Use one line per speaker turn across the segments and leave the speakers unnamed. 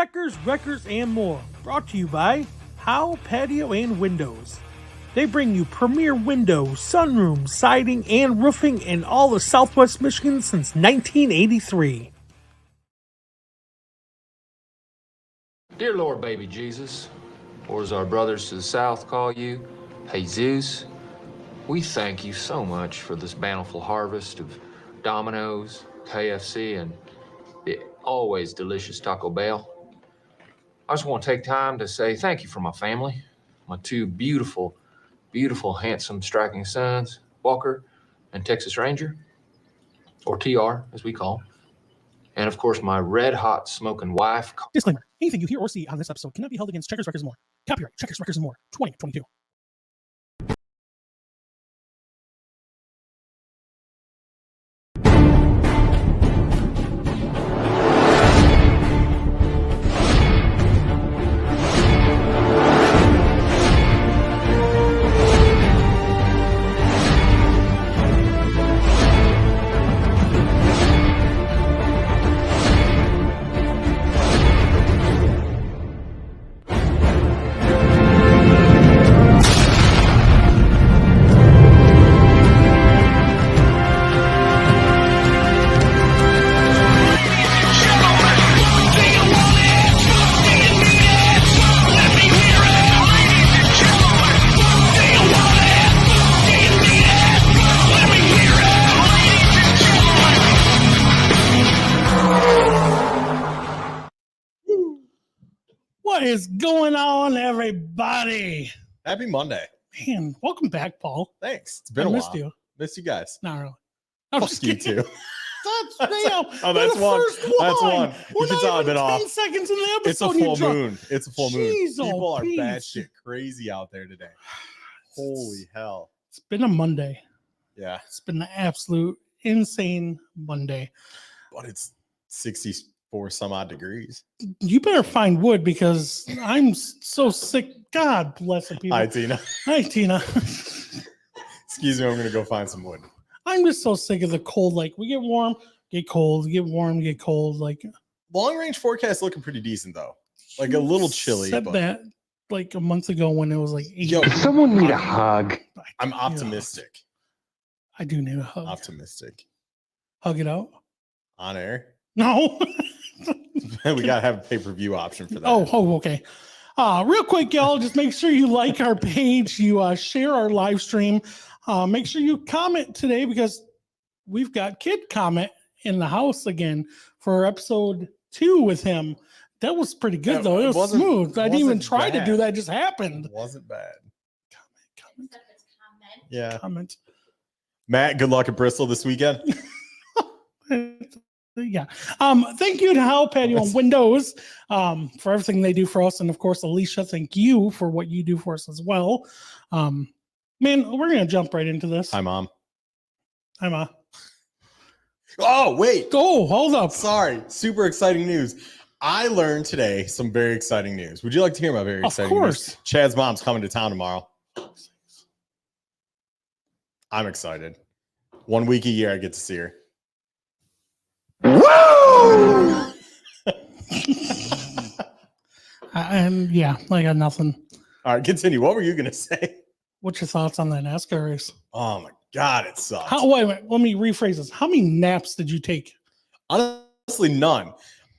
checkers, wreckers, and more. Brought to you by Howe, Patio, and Windows. They bring you premier windows, sunrooms, siding, and roofing in all of Southwest Michigan since 1983.
Dear Lord, baby Jesus, or as our brothers to the south call you, Jesus, we thank you so much for this bountiful harvest of Domino's, KFC, and the always delicious Taco Bell. I just want to take time to say thank you for my family, my two beautiful, handsome, striking sons, Walker and Texas Ranger, or TR, as we call him. And of course, my red-hot smoking wife.
Disclaimer: anything you hear or see on this episode cannot be held against Checkers, Wreckers, and More. Copyright Checkers, Wreckers, and More, 2022. What is going on, everybody?
Happy Monday.
Man, welcome back, Paul.
Thanks. It's been a
I
while.
missed you.
Missed you guys.
Not really. I'm
Fuck
just
you
kidding.
too.
That's
one.
First
That's one.
We're
You can
not
tell I've
even
been
10
off.
seconds in the episode.
It's a full moon. It's a full moon.
Jeez,
People are
Pete.
batshit crazy out there today. Holy hell.
It's been a Monday.
Yeah.
It's been an absolute insane Monday.
But it's 64 some odd degrees.
You better find wood because I'm so sick. God bless the people.
Hi, Tina.
Hi, Tina.
Excuse me. I'm going to go find some wood.
I'm just so sick of the cold. Like, we get warm, get cold, get warm, get cold. Like,
Long range forecast looking pretty decent, though. Like a little chilly.
Said
but
that like a month ago when it was like 80.
Yo,
Someone need a hug.
I'm optimistic.
I do need a hug.
Optimistic.
Hug it out.
On air.
No.
We got to have a pay-per-view option for that.
Oh, okay. Real quick, y'all, just make sure you like our page, you share our live stream. Make sure you comment today because we've got Kid comment in the house again for episode 2 with him. That was pretty good,
Yeah,
though. It was smooth. I didn't even
wasn't
try to do
bad.
that. It just happened.
It wasn't bad.
Comment.
Yeah.
Comment.
Matt, good luck at Bristol this weekend.
Yeah. Thank you to Howe, Patio, and Windows for everything they do for us. And of course, Alicia, thank you for what you do for us as well. Man, we're going to jump right into this.
Hi, Mom.
Hi, Ma.
Oh, wait.
Oh, hold up.
Sorry. Super exciting news. I learned today some very exciting news. Would you like to hear my very exciting
course.
news? Chad's mom's coming to town tomorrow. I'm excited. 1 week a year, I get to see her.
Woo!
And yeah, I got nothing.
All right, continue. What were you going to say?
What's your thoughts on that NASCAR race?
Oh, my God, it sucks.
Wait a minute. Let me rephrase this. How many naps did you take?
Honestly, none.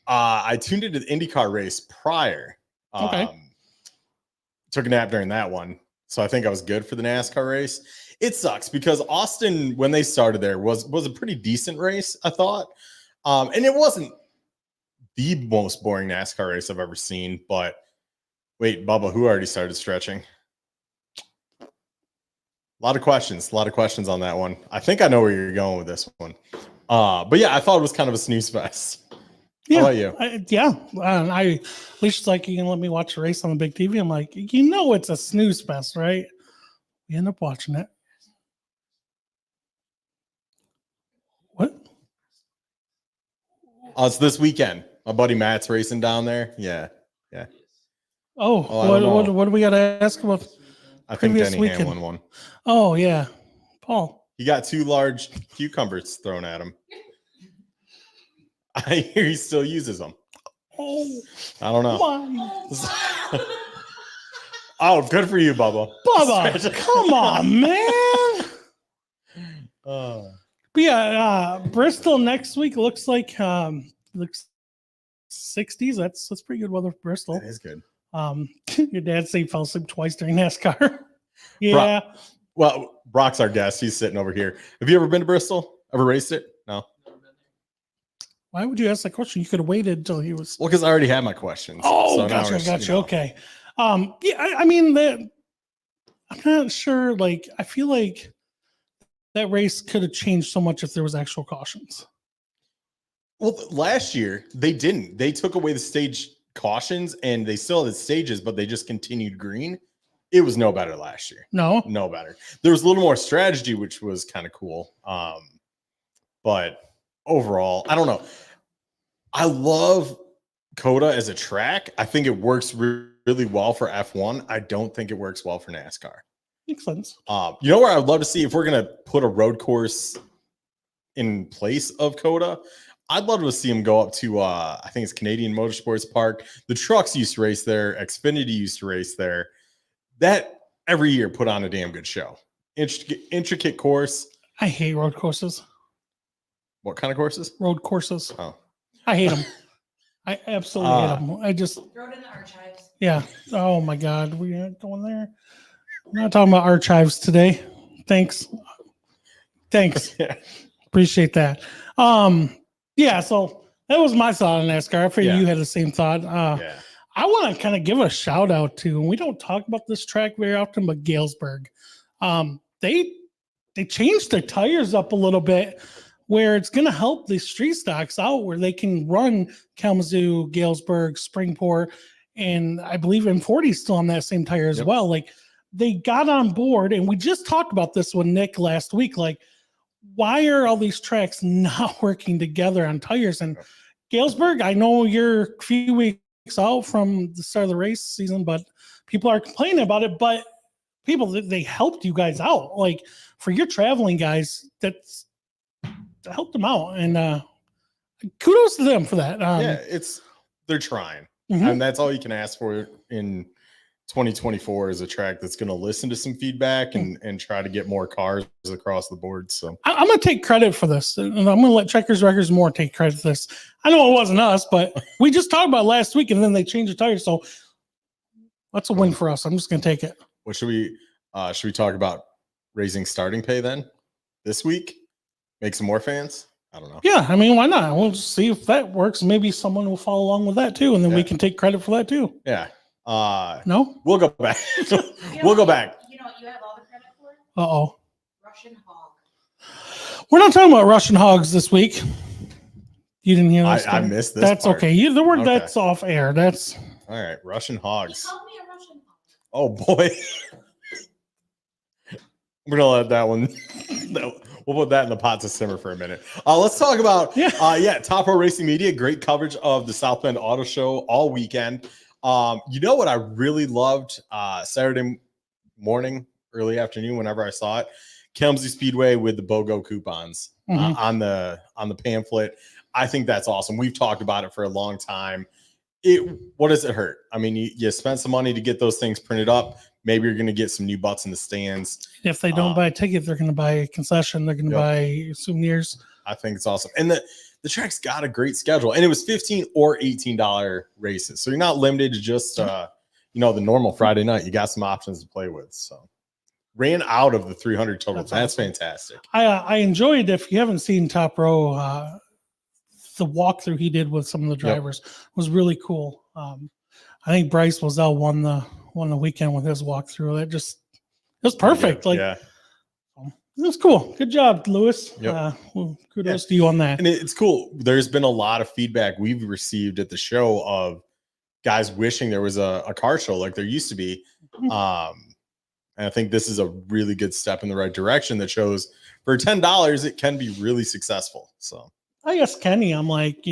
I tuned into the IndyCar race prior.
Okay.
Took a nap during that one. So I think I was good for the NASCAR race. It sucks because Austin, when they started there, was a pretty decent race, I thought. And it wasn't the most boring NASCAR race I've ever seen. But wait, Bubba, who already started stretching? A lot of questions on that one. I think I know where you're going with this one. But yeah, I thought it was kind of a snooze fest.
Yeah.
How about you?
Alicia's like, you can let me watch the race on the big TV. I'm like, you know, it's a snooze fest, right? We end up watching it. What?
Oh, it's this weekend. My buddy Matt's racing down there. Yeah.
Oh, what do we got to ask about?
I think
Previous
Denny
weekend.
Hamlin won.
Oh, yeah. Paul.
He got 2 large cucumbers thrown at him. I hear he still uses them.
Oh,
I don't know.
my.
Oh, good for you, Bubba.
Bubba, come on, man.
Oh.
But yeah, Bristol next week looks like looks 60s. That's pretty good weather for Bristol.
That is good.
Your dad said he fell asleep twice during NASCAR. Yeah.
Well, Brock's our guest. He's sitting over here. Have you ever been to Bristol? Ever raced it? No.
Why would you ask that question? You could have waited until he was.
Well, because I already had my questions.
Oh,
so now
gotcha. Okay. Yeah, I mean I'm not sure. Like, I feel like that race could have changed so much if there was actual cautions.
Well, last year they didn't. They took away the stage cautions and they still had stages, but they just continued green. It was no better last year.
No
better. There was a little more strategy, which was kind of cool. But overall, I don't know. I love COTA as a track. I think it works really well for F1. I don't think it works well for NASCAR.
Makes sense.
You know where I'd love to see if we're going to put a road course in place of COTA? I'd love to see them go up to, I think it's Canadian Motorsports Park. The trucks used to race there. Xfinity used to race there. That every year put on a damn good show. Intricate course.
I hate road courses.
What kind of courses?
Road courses.
Oh,
I hate them. I absolutely hate them. I just
throw it in the archives.
Yeah. Oh my God. We aren't going there. We're not talking about archives today. Thanks. Appreciate that. Yeah. So that was my thought on NASCAR. I figured you had the same thought.
yeah.
I want to kind of give a shout out to, and we don't talk about this track very often, but Galesburg. They changed their tires up a little bit where it's going to help the street stocks out where they can run Kalamazoo, Galesburg, Springport, and I believe M40 is still on that same tire as well. Like they got on board, and we just talked about this with Nick last week. Like, why are all these tracks not working together on tires? And Galesburg, I know you're a few weeks out from the start of the race season, but people are complaining about it. But people, they helped you guys out. Like for your traveling guys, that helped them out. And kudos to them for that.
They're trying. And that's all you can ask for in 2024 is a track that's going to listen to some feedback and try to get more cars across the board. So
I'm going to take credit for this, and I'm going to let Checkers Records more take credit for this. I know it wasn't us, but we just talked about it last week, and then they changed the tires. So that's a win for us. I'm just going to take it.
What should we talk about raising starting pay then this week? Make some more fans? I don't know.
Yeah, I mean, why not? We'll just see if that works. Maybe someone will follow along with that too, and then we can take credit for that too.
Yeah.
No?
We'll go back. We'll go back.
You know what you have all the credit for?
Uh-oh.
Russian hog.
We're not talking about Russian hogs this week. You didn't hear that?
I missed this.
That's
part.
okay. The word that's off air. That's
all right. Russian
He
hogs.
called me a Russian hog.
Oh boy. We're gonna let that one. We'll put that in the pot to simmer for a minute. Let's talk about Top Pro Racing Media. Great coverage of the South Bend Auto Show all weekend. You know what I really loved Saturday morning, early afternoon, whenever I saw it, Kalamazoo Speedway with the BOGO coupons on the pamphlet. I think that's awesome. We've talked about it for a long time. What does it hurt? I mean, you spent some money to get those things printed up. Maybe you're going to get some new butts in the stands.
If they don't buy a ticket, they're going to buy a concession. They're going to buy souvenirs.
I think it's awesome. And the track's got a great schedule. And it was $15 or $18 races. So you're not limited to just, the normal Friday night. You got some options to play with. So ran out of the 300 total. That's awesome. Fantastic. I
enjoyed, if you haven't seen Top Row, the walkthrough he did with some of the drivers was really cool. I think Bryce Wazell won the weekend with his walkthrough. It was perfect. It was cool. Good job, Lewis. Kudos to you on that.
And it's cool. There's been a lot of feedback we've received at the show of guys wishing there was a car show like there used to be. And I think this is a really good step in the right direction that shows for $10, it can be really successful. So
I guess Kenny, I'm like,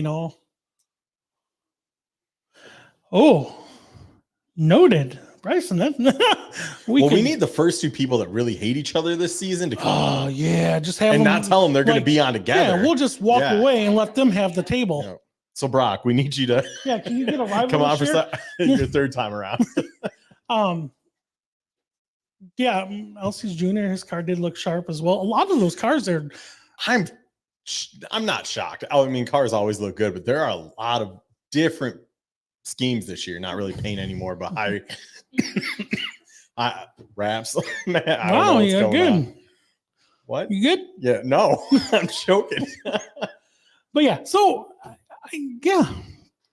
noted. Bryson, we
need the first two people that really hate each other this season to come.
Just have
and
them,
not tell them they're going to be on together.
Yeah, we'll just walk away and let them have the table.
So Brock, we need you to
Yeah, can you get a rival
come on for
share?
your third time around.
Yeah, Elsie's Junior, his car did look sharp as well. A lot of those cars there.
I'm not shocked. I mean, cars always look good, but there are a lot of different schemes this year. Not really paint anymore, but I raps. Man, I don't know
Wow,
what's
you're
going
good.
on. What?
You good?
Yeah, no, I'm joking.
But yeah, so yeah,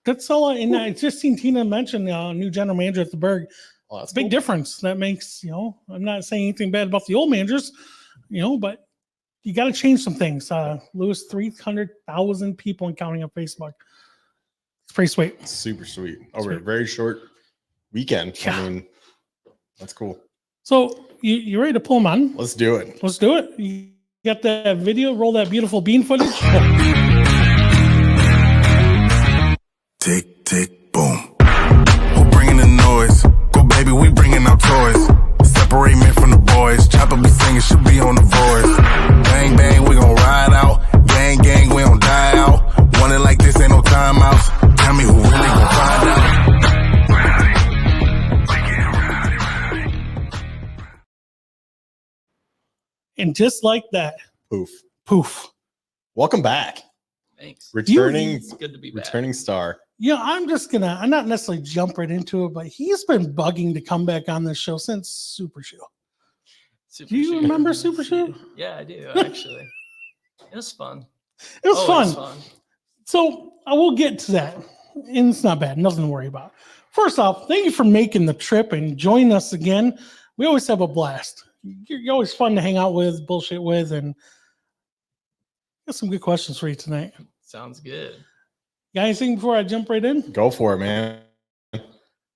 that's all. And I just seen Tina mention new general manager at the Berg.
Oh, that's
Big
cool.
difference. That makes, I'm not saying anything bad about the old managers, but you got to change some things. Lewis, 300,000 people and counting on Facebook. It's pretty sweet.
Super sweet. Over
Sweet.
a very short weekend.
Yeah.
I mean, that's cool.
So you ready to pull them on?
Let's do it.
Let's do it. You got that video? Roll that beautiful bean footage.
Tick, tick, boom. Who bringing the noise? Go, baby, we bringing our toys. Separate men from the boys. Chopper be singing, should be on the voice. Bang, bang, we gon' ride out. Gang, gang, we don't die out. Want it like this, ain't no timeouts. Tell me who really gon' find out.
And just like that, poof.
Welcome back.
Thanks.
Returning,
It's good to be back.
returning star.
Yeah, I'm not necessarily jump right into it, but he's been bugging to come back on this show since Super Show.
Super
Do you
Shoe.
remember Super Shoe?
Yeah, I do actually. It was fun.
It was
Always
fun. So I will get to that. And it's not bad. Nothing to worry about. First off, thank you for making the trip and joining us again. We always have a blast. You're always fun to hang out with, bullshit with, and got some good questions for you tonight.
Sounds good.
Got anything before I jump right in?
Go for it, man.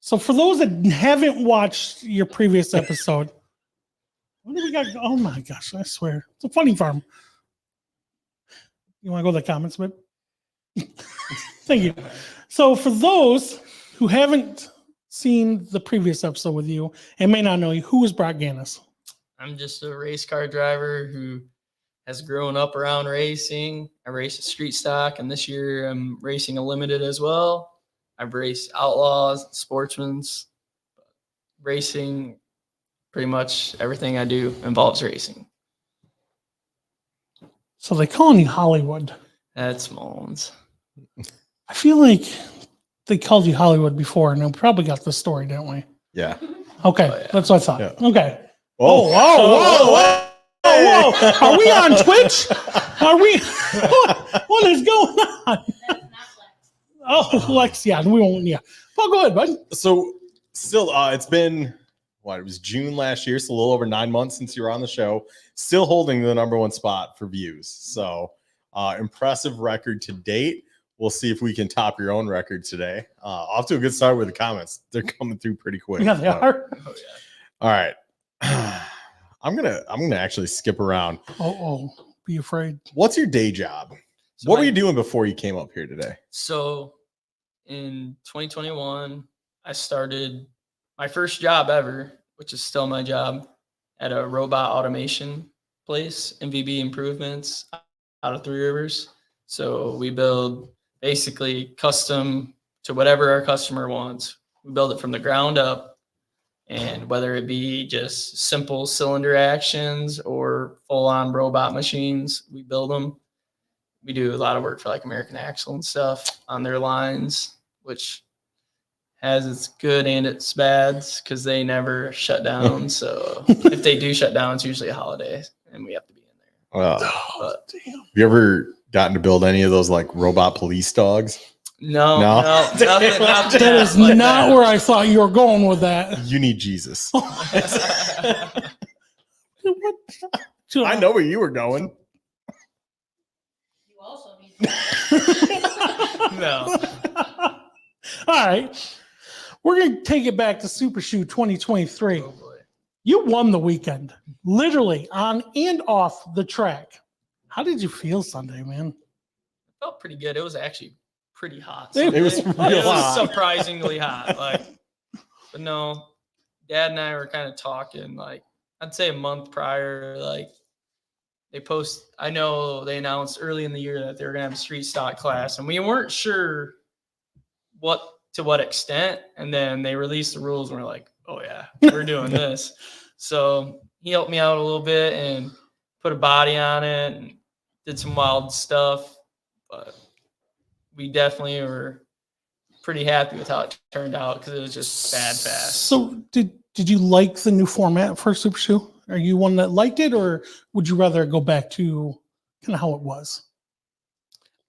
So for those that haven't watched your previous episode, what do we got? Oh my gosh, I swear. It's a funny farm. You want to go to the comments, babe? Thank you. So for those who haven't seen the previous episode with you and may not know you, who is Brock Ganus?
I'm just a race car driver who has grown up around racing. I race a street stock, and this year I'm racing a limited as well. I've raced outlaws, sportsmen's, racing. Pretty much everything I do involves racing.
So they call you Hollywood.
That's Mullins.
I feel like they called you Hollywood before, and we probably got the story, didn't we?
Yeah.
Okay,
Oh, yeah.
that's what I thought.
Yeah.
Okay.
Whoa,
whoa. Are we on Twitch? Are we? What is going on?
That is not Lex.
Oh, Lex, yeah, we won't. Yeah. Well, go ahead, bud.
So still, it's been it was June last year, so a little over 9 months since you were on the show. Still holding the number one spot for views. So impressive record to date. We'll see if we can top your own record today. Off to a good start with the comments. They're coming through pretty quick.
Yeah, they
but-
are.
Oh yeah.
All right. I'm gonna actually skip around.
Oh, be afraid.
What's your day job?
So
What were
my-
you doing before you came up here today?
So in 2021, I started my first job ever, which is still my job, at a robot automation place, MVB Improvements, out of Three Rivers. So we build basically custom to whatever our customer wants. We build it from the ground up. And whether it be just simple cylinder actions or full-on robot machines, we build them. We do a lot of work for like American Axle and stuff on their lines, which has its good and its bads because they never shut down. So if they do shut down, it's usually a holiday and we have to be in there.
Well,
But
Damn.
have you ever gotten to build any of those like robot police dogs?
no,
No?
nothing
That is
like
not
that.
where I thought you were going with that.
You need Jesus.
What?
I know where you were going.
You also need.
No.
All right. We're going to take it back to Super Shoe 2023.
Oh boy.
You won the weekend, literally on and off the track. How did you feel Sunday, man?
Felt pretty good. It was actually pretty hot.
It
was
Sunday.
real
It was
hot.
surprisingly hot. But no, Dad and I were kind of talking. Like, I'd say a month prior. Like, I know they announced early in the year that they were going to have a street stock class, and we weren't sure to what extent. And then they released the rules, and we're like, oh yeah, we're doing this. So he helped me out a little bit and put a body on it and did some wild stuff. But we definitely were pretty happy with how it turned out because it was just bad fast.
So did you like the new format for Super Shoe? Are you one that liked it, or would you rather go back to kind of how it was?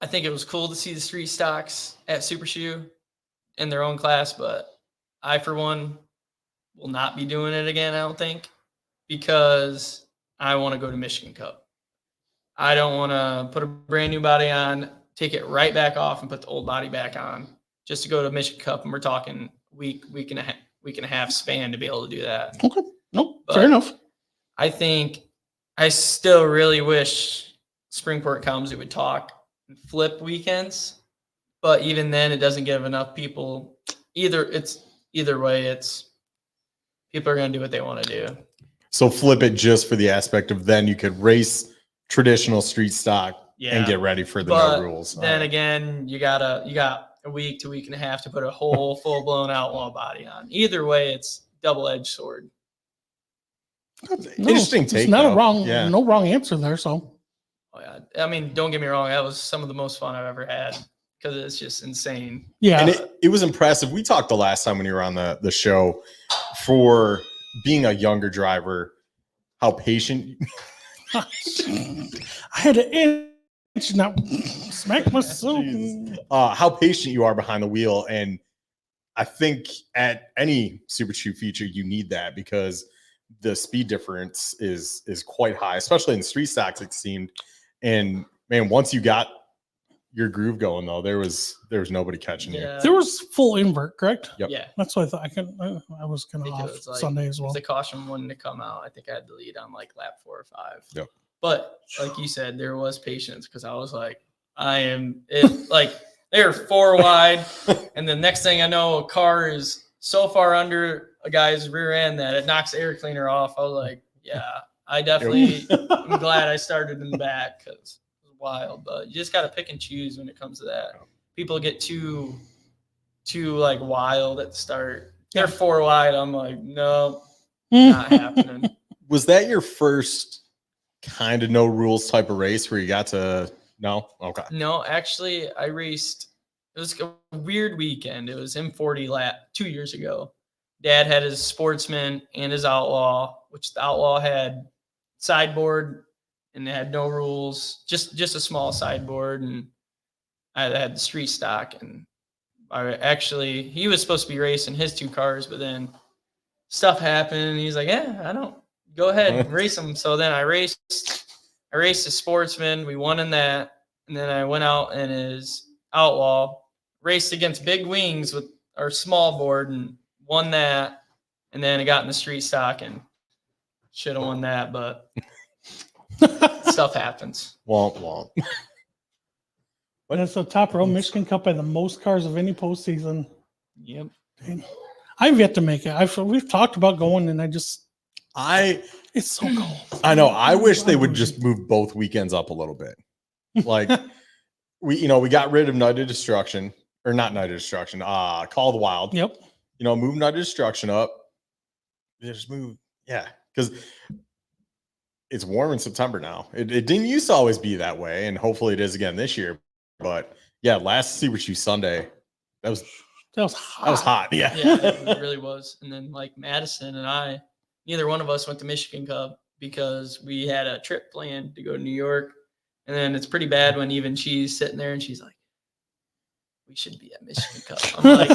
I think it was cool to see the street stocks at Super Shoe in their own class, but I, for one, will not be doing it again, I don't think, because I want to go to Michigan Cup. I don't want to put a brand new body on, take it right back off, and put the old body back on just to go to Michigan Cup. And we're talking week and a half span to be able to do that.
Okay. Nope.
But
fair enough.
I think I still really wish Springport comes, it would talk and flip weekends. But even then, it doesn't give enough people. Either way, it's people are going to do what they want to do.
So flip it just for the aspect of then you could race traditional street stock
Yeah.
and get ready for the
But
no rules.
then again, you got a week to week and a half to put a whole full blown outlaw body on. Either way, it's double-edged sword.
Interesting take.
It's not
though.
a wrong,
Yeah.
no wrong answer there. So
Oh, yeah. I mean, don't get me wrong, that was some of the most fun I've ever had because it's just insane.
yeah,
And it was impressive. We talked the last time when you were on the show for being a younger driver, how patient.
I had to itch, not smack myself.
How patient you are behind the wheel. And I think at any Super Shoe feature, you need that because the speed difference is quite high, especially in street stocks, it seemed. And man, once you got your groove going, though, there was nobody catching you.
Yeah.
There was full invert, correct?
Yep.
Yeah.
That's what I thought. I was kind
I
of
think it
off
was like-
Sunday as well.
If the caution wanted to come out, I think I had the lead on like lap 4 or 5.
Yep.
But like you said, there was patience because I was like, like they were 4 wide. And the next thing I know, a car is so far under a guy's rear end that it knocks the air cleaner off. I was like, yeah, I definitely am glad I started in the back because it was wild. But you just got to pick and choose when it comes to that. People get too like wild at the start. They're 4 wide. I'm like, no, not happening.
Was that your first kind of no rules type of race where you got to no? Okay.
No, actually, I raced. It was a weird weekend. It was M40 lap 2 years ago. Dad had his Sportsman and his Outlaw, which the Outlaw had sideboard and it had no rules, just a small sideboard, and I had the street stock. And he was supposed to be racing his 2 cars, but then stuff happened, and he's like, "Yeah, I don't go ahead and race them." So then I raced the Sportsman. We won in that, and then I went out in his Outlaw, raced against Big Wings with our small board and won that. And then I got in the street stock and should have won that, but stuff happens.
Womp womp.
But it's the top row Michigan Cup by the most cars of any postseason.
Yep.
I've yet to make it. We've talked about going, and it's so cold.
I know. I wish they would just move both weekends up a little bit. Like we got rid of Night of Destruction, or not Night of Destruction. Call of the Wild.
Yep.
Move Night of Destruction up. Just move, yeah, because it's warm in September now. It didn't used to always be that way, and hopefully it is again this year. But yeah, last Super Shoe Sunday, that was
hot.
that was hot. Yeah.
Yeah, it really was. And then like Madison and I, neither one of us went to Michigan Cup because we had a trip planned to go to New York. And then it's pretty bad when even she's sitting there and she's like, "We should be at Michigan Cup." I'm like,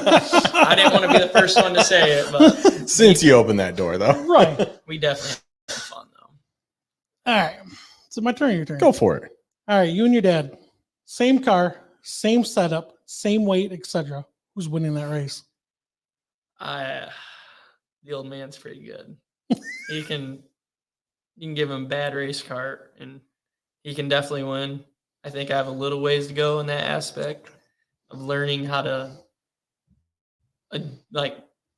I didn't want to be the first one to say it, but
Since you opened that door, though,
Right.
we definitely had fun though.
All right. So my turn, your turn.
go for it.
All right, you and your dad, same car, same setup, same weight, etc. Who's winning that race?
The old man's pretty good. You can give him a bad race car and he can definitely win. I think I have a little ways to go in that aspect of learning how to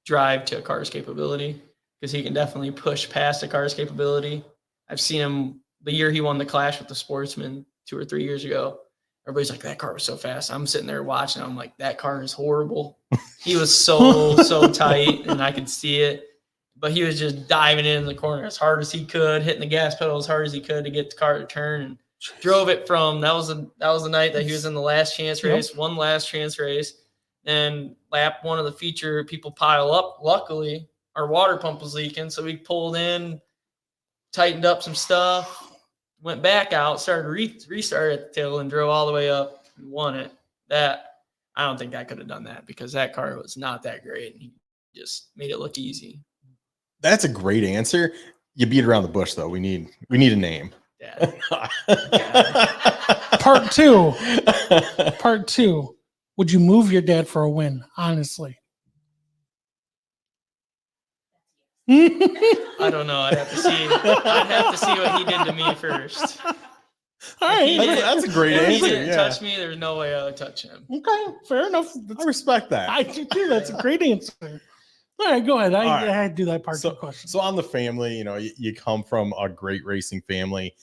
drive to a car's capability, because he can definitely push past a car's capability. I've seen him the year he won the Clash with the Sportsman 2 or 3 years ago. Everybody's like, that car was so fast. I'm sitting there watching. I'm like, that car is horrible. He was so tight, and I could see it. But he was just diving in the corner as hard as he could, hitting the gas pedal as hard as he could to get the car to turn, and drove it from. That was the night that he was in the last chance race, one last chance race, and lap one of the feature people pile up. Luckily, our water pump was leaking, so we pulled in, tightened up some stuff. Went back out, started restart at the tail, and drove all the way up and won it. That I don't think I could have done that because that car was not that great. And he just made it look easy.
That's a great answer. You beat around the bush though. We need a name.
Yeah.
Part two. Part two. Would you move your dad for a win? Honestly.
I don't know. I'd have to see what he did to me first.
All right.
That's a great
If he
answer.
didn't
Yeah.
touch me, there's no way I would touch him.
Okay, fair enough.
I respect that.
I do too. That's a great answer. All right, go ahead. I
All right.
had to do that part of
So,
the question.
so on the family, you come from a great racing family.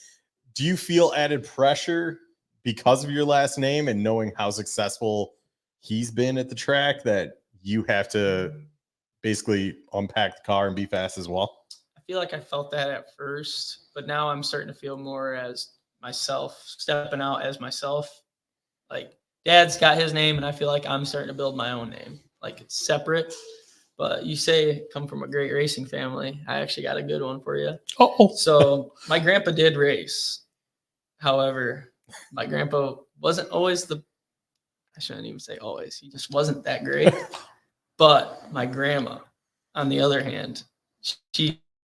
Do you feel added pressure because of your last name and knowing how successful he's been at the track that you have to basically unpack the car and be fast as well?
I feel like I felt that at first, but now I'm starting to feel more as myself, stepping out as myself. Like Dad's got his name, and I feel like I'm starting to build my own name. Like it's separate, but you say come from a great racing family. I actually got a good one for you.
Oh,
So my grandpa did race. However, my grandpa wasn't always I shouldn't even say always. He just wasn't that great. But my grandma, on the other hand,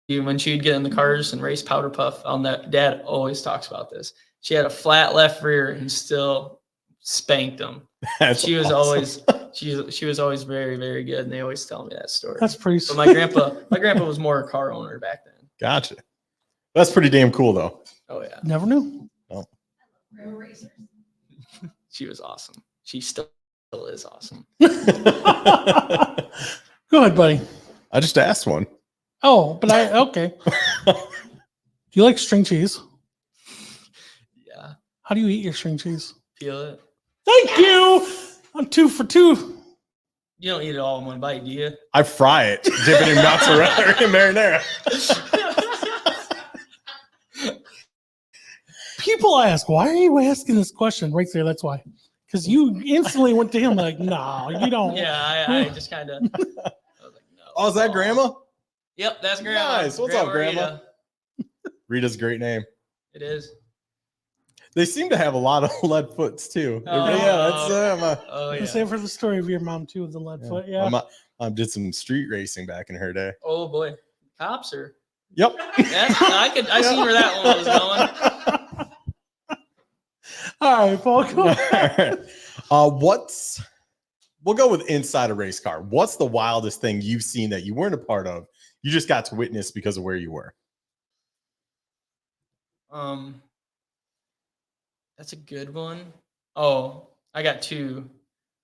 when she'd get in the cars and race powder puff, Dad always talks about this. She had a flat left rear and still spanked them. She was
awesome.
she was always very, very good, and they always tell me that story.
that's pretty
But my grandpa was more a car owner back then.
Gotcha. That's pretty damn cool though.
Oh yeah,
Never knew.
Real racers.
she was awesome. She still is awesome.
Go ahead, buddy.
I just asked one.
Oh, but okay. Do you like string cheese?
Yeah,
How do you eat your string cheese?
peel it.
Thank you. I'm 2 for 2.
You don't eat it all in one bite, do you?
I fry it, dip it in mozzarella and marinara.
People ask, why are you asking this question right there? That's why. Because you instantly went to him like, no, you don't.
Yeah, I just kind of. I was like, no.
Oh, is that grandma?
Yep, that's grandma.
Nice. What's up, Grandma?
Rita.
Rita's a great name.
It is.
They seem to have a lot of lead foots too.
Oh.
Yeah, that's
Oh yeah.
Let's say for the story of your mom too, with the lead foot. Yeah.
My mom did some street racing back in her day.
Oh boy, cops are.
Yep.
I seen where that one was going.
All right, Paul. Go ahead.
We'll go with inside a race car. What's the wildest thing you've seen that you weren't a part of? You just got to witness because of where you were.
That's a good one. Oh, I got two.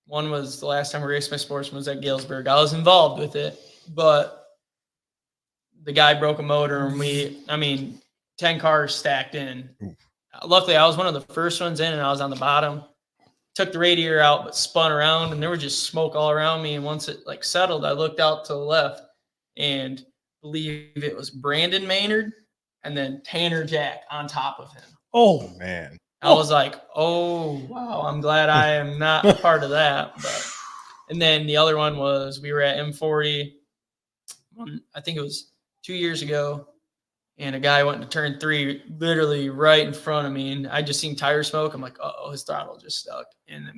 One was the last time we raced my sportsman was at Galesburg. I was involved with it, but the guy broke a motor and 10 cars stacked in. Luckily, I was one of the first ones in and I was on the bottom. Took the radiator out, but spun around and there was just smoke all around me. And once it settled, I looked out to the left and believe it was Brandon Maynard and then Tanner Jack on top of him.
Oh,
Man.
I was like, oh, wow, I'm glad I am not a part of that. And then the other one was we were at M40, I think it was 2 years ago, and a guy went to turn 3 literally right in front of me, and I just seen tire smoke. I'm like, uh-oh, his throttle just stuck. And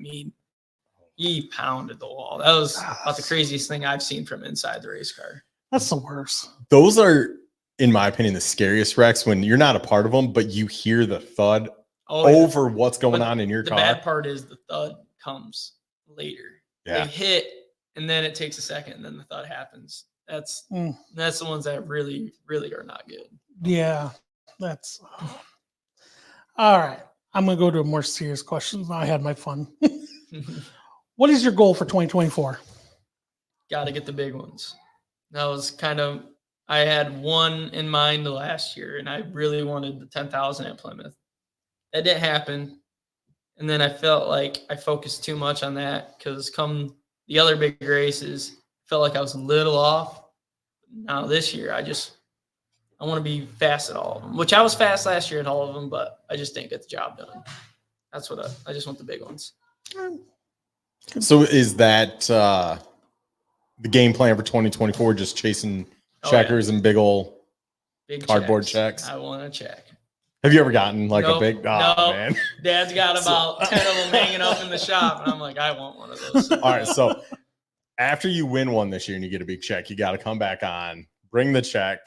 he pounded the wall. That was about the craziest thing I've seen from inside the race car.
that's the worst.
Those are, in my opinion, the scariest wrecks when you're not a part of them, but you hear the thud over what's going on in your car.
The bad part is the thud comes later.
Yeah.
They hit, and then it takes a second, and then the thud happens. That's the ones that really, really are not good.
Yeah, that's all right. I'm gonna go to a more serious question. I had my fun. What is your goal for 2024?
Got to get the big ones. That was kind of I had one in mind last year, and I really wanted the 10,000 at Plymouth. That didn't happen. And then I felt like I focused too much on that because come the other big races, felt like I was a little off. Now this year, I want to be fast at all of them, which I was fast last year at all of them, but I just didn't get the job done. That's what I just want the big ones.
So is that the game plan for 2024? Just chasing checkers and big old
Big
cardboard checks?
I want a check.
Have you ever gotten like a
Nope,
big? Oh
nope.
man!
Dad's got about 10 of them hanging up in the shop, and I'm like, I want one of those.
All right, so after you win one this year and you get a big check, you got to come back on, bring the check.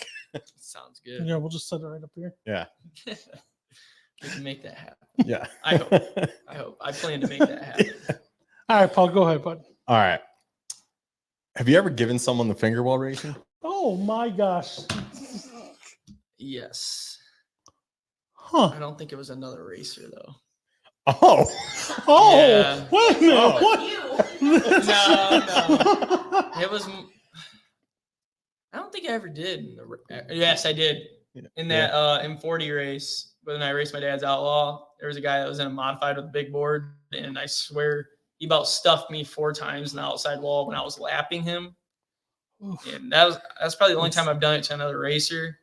Sounds good.
Yeah, we'll just set it right up here.
Yeah,
We can make that happen.
yeah.
I hope. I plan to make that happen.
All right, Paul, go ahead, bud.
All right. Have you ever given someone the finger while racing?
Oh my gosh.
Yes.
Huh.
I don't think it was another racer though.
Oh,
Oh,
Yeah.
wait a minute.
Oh.
What?
No. It was. I don't think I ever did. Yes, I did. In that M40 race, when I raced my dad's Outlaw, there was a guy that was in a modified with a big board, and I swear he about stuffed me 4 times in the outside wall when I was lapping him.
Oof.
And that's probably the only time I've done it to another racer.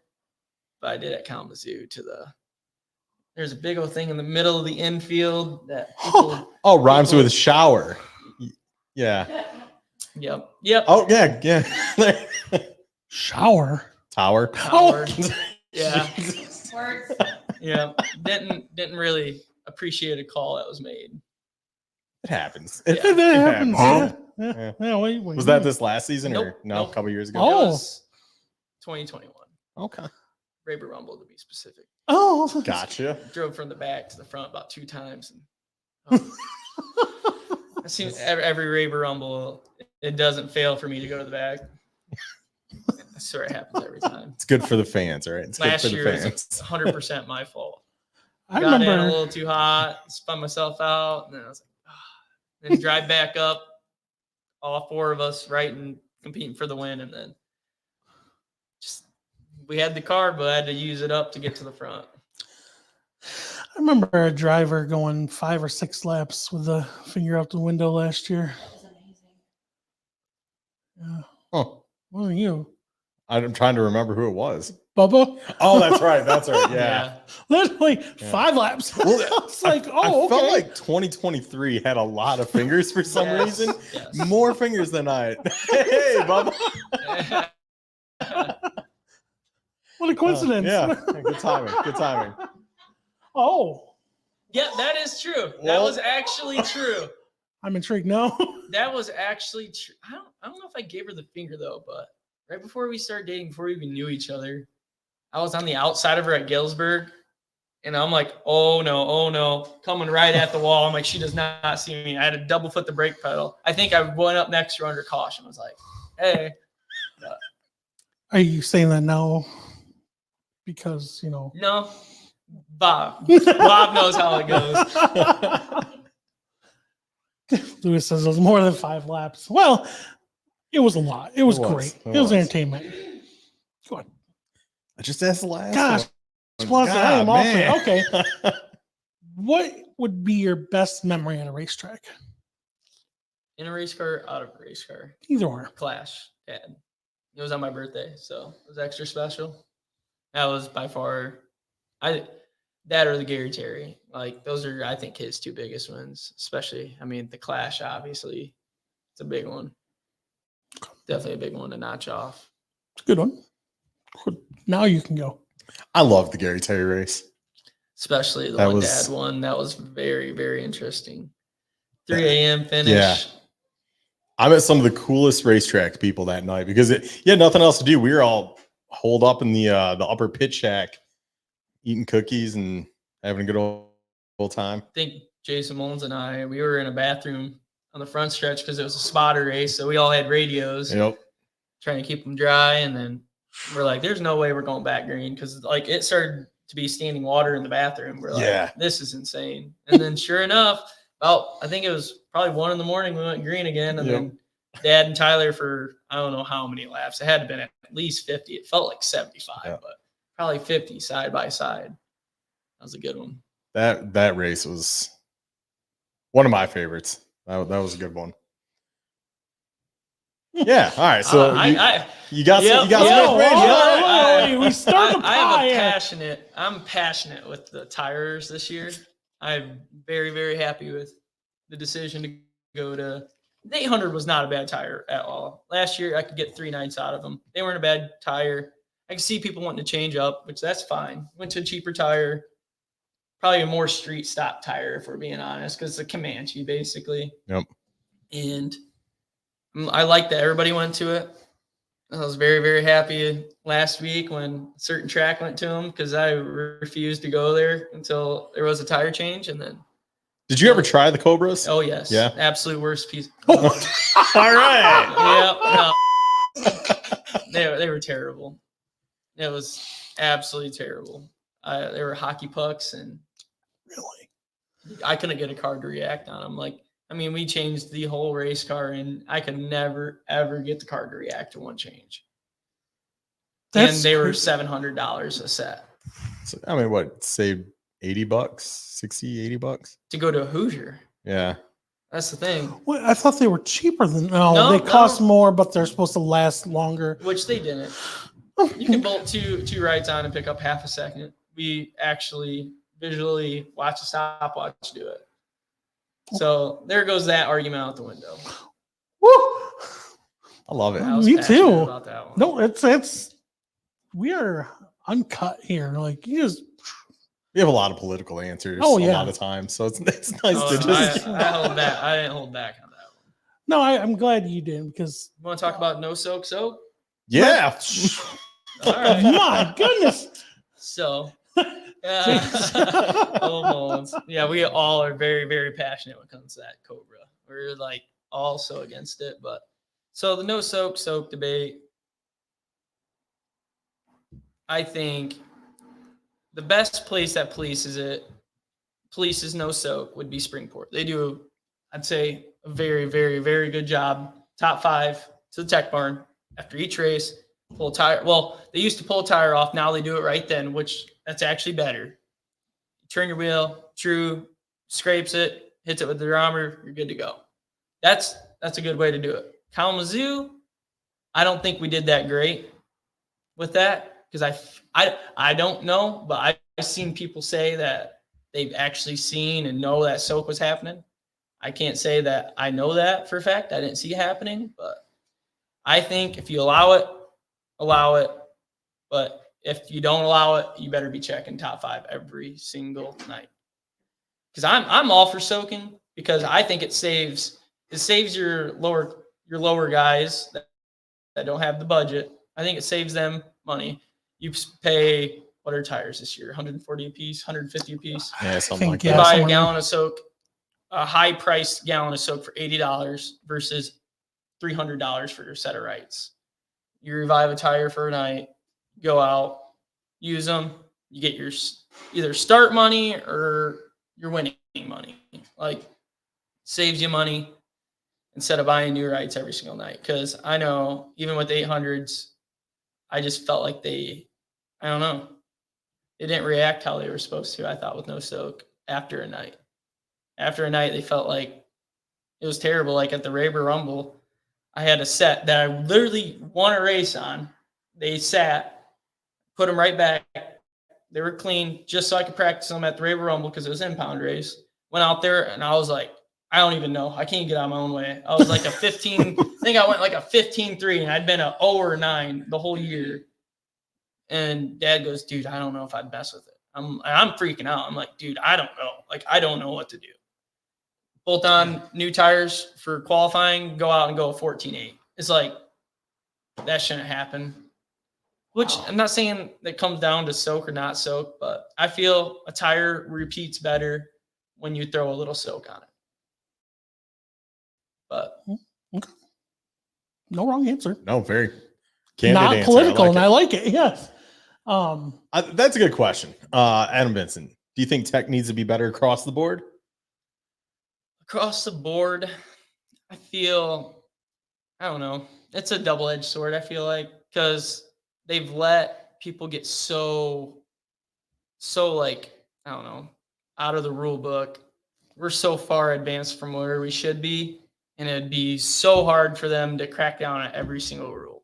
But I did at Kalamazoo there's a big old thing in the middle of the infield that people.
oh, rhymes with shower. Yeah.
Yep.
Oh, yeah.
Shower.
Tower.
Howard. Yeah.
Words.
Yeah. Didn't really appreciate a call that was made.
It happens.
Yeah.
That happens.
Huh?
Yeah. Yeah, wait.
Was that this last season or
Nope,
no?
nope.
A couple years ago.
Oh.
It was 2021.
Okay.
Raber Rumble to be specific.
Oh,
Gotcha.
Drove from the back to the front about 2 times. And, I seen every Raber Rumble. It doesn't fail for me to go to the back. I swear it happens every time.
It's good for the fans, right? It's
Last
good for
year
the
was
fans.
100% my fault.
I
Got in a
remember.
little too hot, spun myself out, and then I was like, then drive back up, all 4 of us right and competing for the win, and then just we had the car, but I had to use it up to get to the front.
I remember a driver going 5 or 6 laps with a finger out the window last year.
That was amazing.
Yeah.
Oh,
Wasn't you,
I'm trying to remember who it was.
Bubba?
Oh, that's right. That's right. Yeah.
Literally 5 laps.
Well,
I was like,
I
oh,
felt
okay.
like 2023 had a lot of fingers for some
Yes,
reason.
yes.
More fingers than I. Hey, Bubba.
What a coincidence.
Yeah. Good timing. Good timing.
Oh,
Yeah, that is true. That
Well-
was actually true.
I'm intrigued now.
That was actually true. I don't know if I gave her the finger though, but right before we started dating, before we even knew each other, I was on the outside of her at Galesburg, and I'm like, oh no, coming right at the wall. I'm like, she does not see me. I had to double foot the brake pedal. I think I went up next to her under caution. I was like, hey,
Are you saying that now? Because,
no, Bob. Bob knows how it goes.
Lewis says it was more than 5 laps. Well, it was a lot. It was
It was.
great.
It
It was
was.
entertainment. Go on.
I just asked the last
Gosh,
one.
plus I am
God,
off
man.
it. Okay. What would be your best memory at a racetrack?
In a race car, out of a race car.
Either or.
Clash, Dad. It was on my birthday, so it was extra special. That was by far, that or the Gary Terry. Like those are, I think, his 2 biggest wins. Especially, I mean, the Clash. Obviously, it's a big one. Definitely a big one to notch off.
It's a good one. Good. Now you can go.
I love the Gary Terry race.
Especially the
That
one
was-
Dad won. That was very, very interesting. 3 a.m. finish.
Yeah. I met some of the coolest racetrack people that night because you had nothing else to do. We were all holed up in the upper pit shack, eating cookies and having a good old time.
I think Jason Mullins and I, we were in a bathroom on the front stretch because it was a spotter race. So we all had radios.
Yep.
Trying to keep them dry, and then we're like, there's no way we're going back green because like it started to be standing water in the bathroom. We're like,
Yeah.
this is insane. And then sure enough, I think it was probably 1 a.m. we went green again, and
Yep.
then Dad and Tyler for I don't know how many laps. It had to have been at least 50. It felt like 75, but probably 50 side by side. That was a good one.
That race was one of my favorites. That was a good one. Yeah. All right. So you got some information.
We start the pie.
I'm passionate with the tires this year. I'm very, very happy with the decision to go to the 800 was not a bad tire at all. Last year I could get 3 nights out of them. They weren't a bad tire. I can see people wanting to change up, which that's fine. Went to a cheaper tire, probably a more street stop tire if we're being honest, because it's a Comanche basically.
Yep.
And I like that everybody went to it. I was very, very happy last week when a certain track went to them because I refused to go there until there was a tire change. And then,
did you ever try the Cobras?
Oh yes,
yeah,
absolute worst piece.
All right,
they were terrible. It was absolutely terrible. They were hockey pucks, and
really,
I couldn't get a car to react on them. Like, I mean, we changed the whole race car, and I could never, ever get the car to react to one change. And they were $700 a set.
So, I mean, what, saved $80, 60, $80
to go to a Hoosier?
Yeah.
That's the thing.
Well, I thought they were cheaper than, they cost more, but they're supposed to last longer.
Which they didn't. You can bolt two rides on and pick up half a second. We actually visually watch a stopwatch do it. So there goes that argument out the window.
Woo!
I love it.
Me too.
About that one.
No, it's we are uncut here. Like, you just,
we have a lot of political answers.
Oh,
a
yeah.
lot of times, so it's nice to just.
I held back. I didn't hold back on that one.
No, I'm glad you did, because
You want to talk about no soak soap?
Yeah.
All right.
my goodness.
So, almost. Yeah, we all are very, very passionate when it comes to that Cobra. We're like all so against it. But so the no soak debate, I think the best place that polices no soak would be Springport. They do, I'd say, a very, very, very good job. Top 5 to the tech barn after each race. Pull a tire. Well, they used to pull a tire off. Now they do it right then, which that's actually better. You turn your wheel, true, scrapes it, hits it with the barometer, you're good to go. That's a good way to do it. Kalamazoo, I don't think we did that great with that, because I don't know, but I've seen people say that they've actually seen and know that soak was happening. I can't say that I know that for a fact. I didn't see it happening, but I think if you allow it. But if you don't allow it, you better be checking top 5 every single night. Because I'm all for soaking, because I think it saves your lower guys that don't have the budget. I think it saves them money. You pay, what are tires this year? 140 a piece, 150 a piece.
Yeah, something like
You
that.
buy a gallon of soak, a high-priced gallon of soak for $80 versus $300 for your set of rights. You revive a tire for a night, go out, use them. You get your either start money or your winning money. Like, saves you money instead of buying new rights every single night. Because I know even with 800s, I just felt like I don't know, they didn't react how they were supposed to. I thought with no soak after a night. After a night, they felt like it was terrible. Like at the Raber Rumble, I had a set that I literally won a race on. They sat, put them right back. They were clean just so I could practice them at the Raber Rumble because it was an impound race. Went out there and I was like, I don't even know. I can't get out of my own way. I was like a 15. I think I went like a 15-3, and I'd been a 0 or 9 the whole year. And Dad goes, dude, I don't know if I'd mess with it. I'm freaking out. I'm like, dude, I don't know. Like, I don't know what to do. Bolt on new tires for qualifying, go out and go a 14.8. It's like, that shouldn't happen. Which I'm not saying that comes down to soak or not soak, but I feel a tire repeats better when you throw a little soak on it. But
okay. No wrong answer.
No, very candid
Not
answer.
political,
I like
and
it.
I like it. Yes.
That's a good question. Adam Vincent, do you think tech needs to be better across the board?
across the board, I feel I don't know. It's a double-edged sword, I feel like, because they've let people get so like, I don't know, out of the rule book. We're so far advanced from where we should be, and it'd be so hard for them to crack down on every single rule.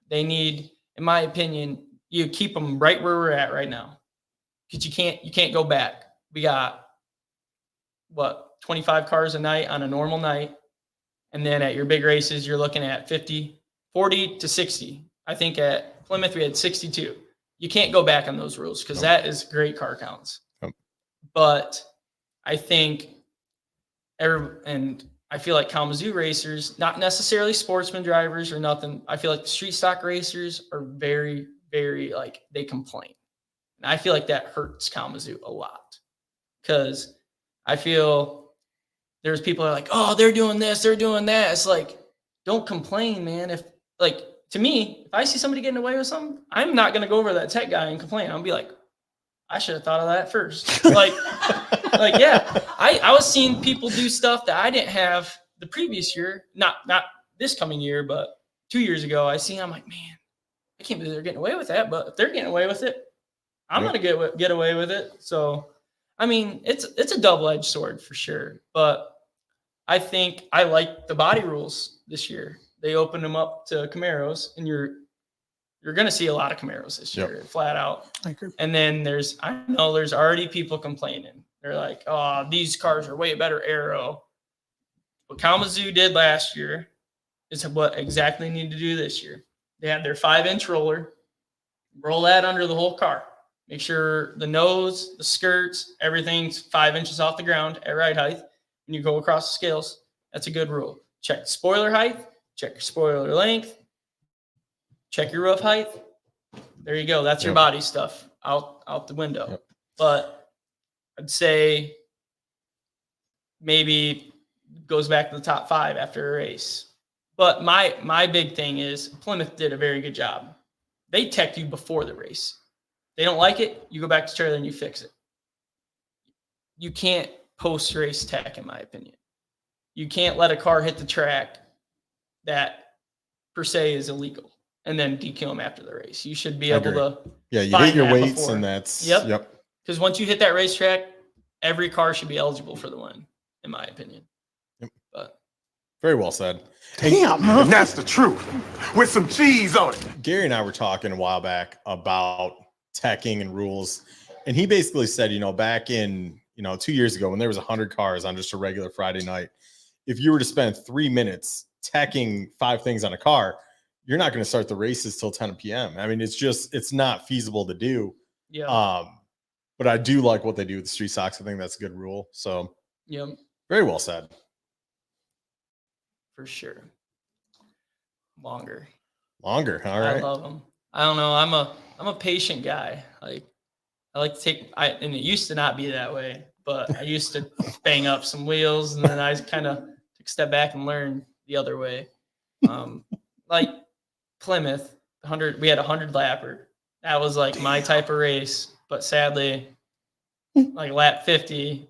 They need, in my opinion, you keep them right where we're at right now, because you can't go back. We got what, 25 cars a night on a normal night, and then at your big races you're looking at 40 to 60. I think at Plymouth we had 62. You can't go back on those rules because that is great car counts. But I think and I feel like Kalamazoo racers, not necessarily sportsman drivers or nothing. I feel like the street stock racers are very, very like, they complain. And I feel like that hurts Kalamazoo a lot, because I feel there's people that are like, oh, they're doing this, they're doing that. It's like, don't complain, man. If like, to me, if I see somebody getting away with something, I'm not going to go over to that tech guy and complain. I'll be like, I should have thought of that first. Like, yeah, I was seeing people do stuff that I didn't have the previous year, not this coming year, but 2 years ago. I seen, I'm like, man, I can't believe they're getting away with that. But if they're getting away with it, I'm going to get away with it. So, I mean, it's a double-edged sword for sure. But I think I like the body rules this year. They opened them up to Camaros, and you're going to see a lot of Camaros this year, flat out. And then I know there's already people complaining. They're like, oh, these cars are way better aero. What Kalamazoo did last year is what exactly need to do this year. They had their 5-inch roller, roll that under the whole car. Make sure the nose, the skirts, everything's 5 inches off the ground at ride height. When you go across the scales, that's a good rule. Check spoiler height, check your spoiler length, check your roof height. There you go. That's your body stuff out the window. But I'd say maybe goes back to the top 5 after a race. But my big thing is Plymouth did a very good job. They tech you before the race. They don't like it, you go back to trailer and you fix it. You can't post-race tech, in my opinion. You can't let a car hit the track that per se is illegal and then DQ them after the race. You should be able to
you hit your weights before. And that's
Because once you hit that racetrack, every car should be eligible for the win, in my opinion. But
very well said.
Damn, and that's the truth. With some cheese on it.
Gary and I were talking a while back about teching and rules, and he basically said, back in 2 years ago when there was 100 cars on just a regular Friday night, if you were to spend 3 minutes teching 5 things on a car, you're not going to start the races till 10 p.m. I mean, it's not feasible to do. But I do like what they do with the street stocks. I think that's a good rule. So very well said.
For sure. Longer.
All right.
I love them. I don't know. I'm a patient guy. Like, I like to take, and it used to not be that way, but I used to bang up some wheels, and then I kind of took a step back and learned the other way. Like Plymouth, we had a 100 lapper. That was like my type of race, but sadly, like lap 50,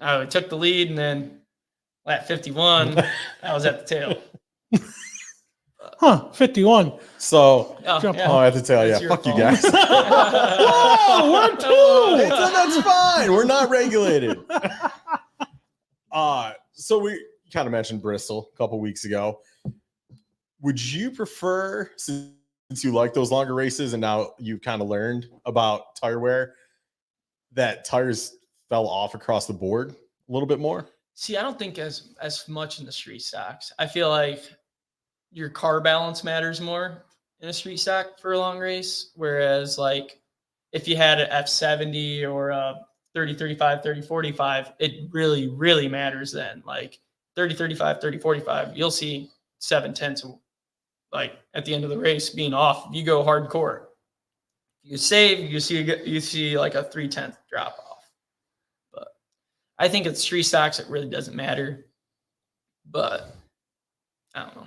I took the lead, and then lap 51, I was at the tail.
51.
So, I have to tell you, fuck you guys. Whoa, we're two. That's fine. We're not regulated. So we kind of mentioned Bristol a couple weeks ago. Would you prefer, since you like those longer races and now you've kind of learned about tire wear, that tires fell off across the board a little bit more?
See, I don't think as much in the street stocks. I feel like your car balance matters more in a street stock for a long race. Whereas like if you had an F70 or a 30-35, 30-45, it really, really matters then. Like 30-35, 30-45, you'll see 7/10 like at the end of the race being off. If you go hardcore, you save, you see like a 3/10 drop off. But I think it's street stocks, it really doesn't matter. But I don't know.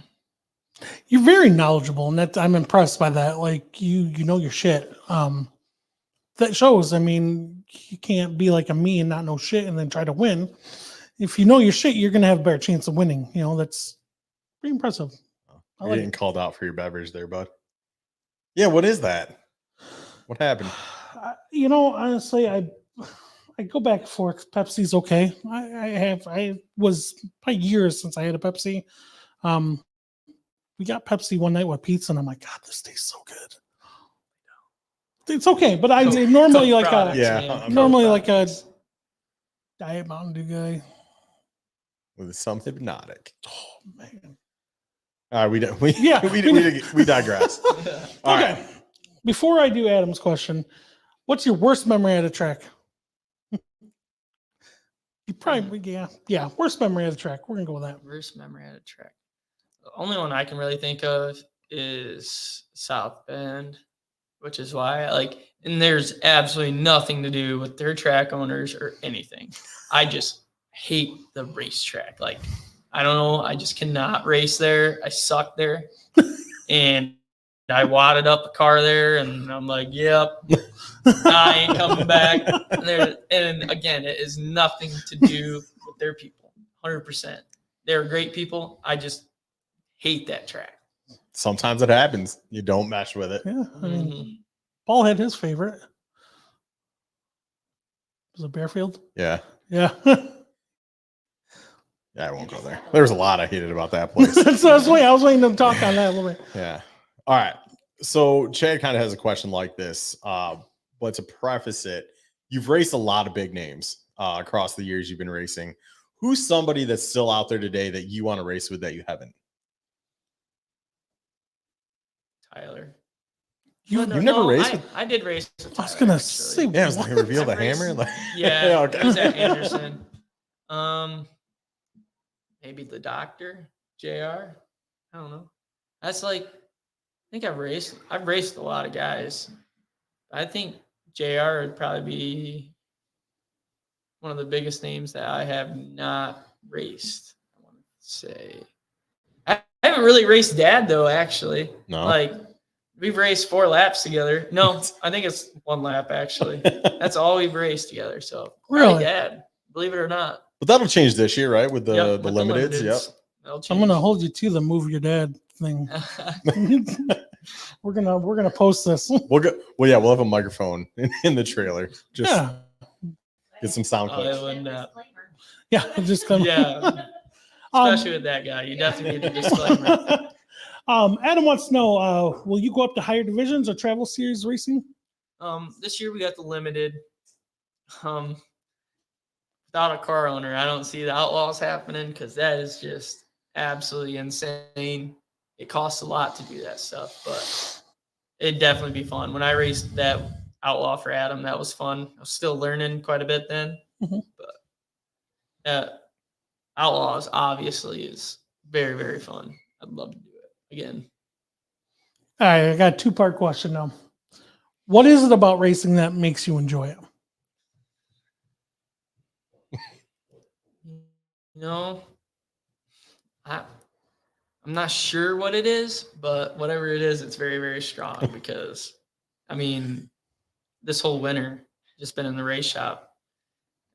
You're very knowledgeable, and that I'm impressed by that. Like you know your shit. That shows. I mean, you can't be like a me and not know shit and then try to win. If you know your shit, you're gonna have a better chance of winning. That's Pretty impressive. I
You're
like
getting
it.
called out for your beverage there, bud. Yeah, what is that? What happened?
You know, honestly, I go back and forth. Pepsi's okay. I was probably years since I had a Pepsi. We got Pepsi one night with pizza, and I'm like, God, this tastes so good. It's okay, but I normally
Coke
like
products,
Yeah,
man. Coke
normally like a
products.
Diet Mountain Dew guy.
With some hypnotic.
Oh man.
All right, we
Yeah.
we digress. All
Okay.
right.
Before I do Adam's question, what's your worst memory at a track? You probably yeah. Worst memory at a track. We're gonna go with that.
Worst memory at a track. The only one I can really think of is South Bend, which is why and there's absolutely nothing to do with their track owners or anything. I just hate the racetrack. Like, I don't know. I just cannot race there. I suck there. And I wadded up a car there, and I'm like, yep, I ain't coming back. And again, it is nothing to do with their people. 100%. They're great people. I just hate that track.
Sometimes it happens. You don't mesh with it.
Yeah. I mean,
Mhm.
Paul had his favorite. Was it Bearfield?
Yeah.
Yeah.
Yeah, I won't go there. There's a lot I hated about that place.
So I was waiting to talk on that a little bit.
Yeah. All right. So Chad kind of has a question like this, but to preface it, you've raced a lot of big names across the years you've been racing. Who's somebody that's still out there today that you want to race with that you haven't?
Tyler.
You-
You've never raced with-
I did race with
I was
Tyler,
gonna
actually.
say,
Yeah, it was like reveal the
I've
hammer.
raced-
Like,
Yeah,
okay.
it was at Anderson. Maybe the doctor, JR. I don't know. That's I think I've raced a lot of guys. I think JR would probably be one of the biggest names that I have not raced. I want to say. I haven't really raced Dad though, actually.
No.
We've raced 4 laps together. No, I think it's 1 lap actually. That's all we've raced together. So probably
Really?
Dad, believe it or not.
But that'll change this year, right? With the
Yep,
the
with
limiteds. Yep.
That'll
I'm gonna
change.
hold you to the move your dad thing. we're gonna post this.
We'll go. Well, yeah, we'll have a microphone in the trailer. Just
Yeah.
get some sound
Oh,
clips.
it wouldn't,
Yeah. Just come.
yeah, especially with that guy. You definitely need a disclaimer.
Adam wants to know, will you go up to higher divisions or travel series racing?
This year we got the limited. Without a car owner, I don't see the Outlaws happening because that is just absolutely insane. It costs a lot to do that stuff, but it'd definitely be fun. When I raced that Outlaw for Adam, that was fun. I was still learning quite a bit then, but Outlaws obviously is very, very fun. I'd love to do it again.
All right, I got a 2-part question now. What is it about racing that makes you enjoy it?
You know, I'm not sure what it is, but whatever it is, it's very, very strong because, I mean, this whole winter just been in the race shop.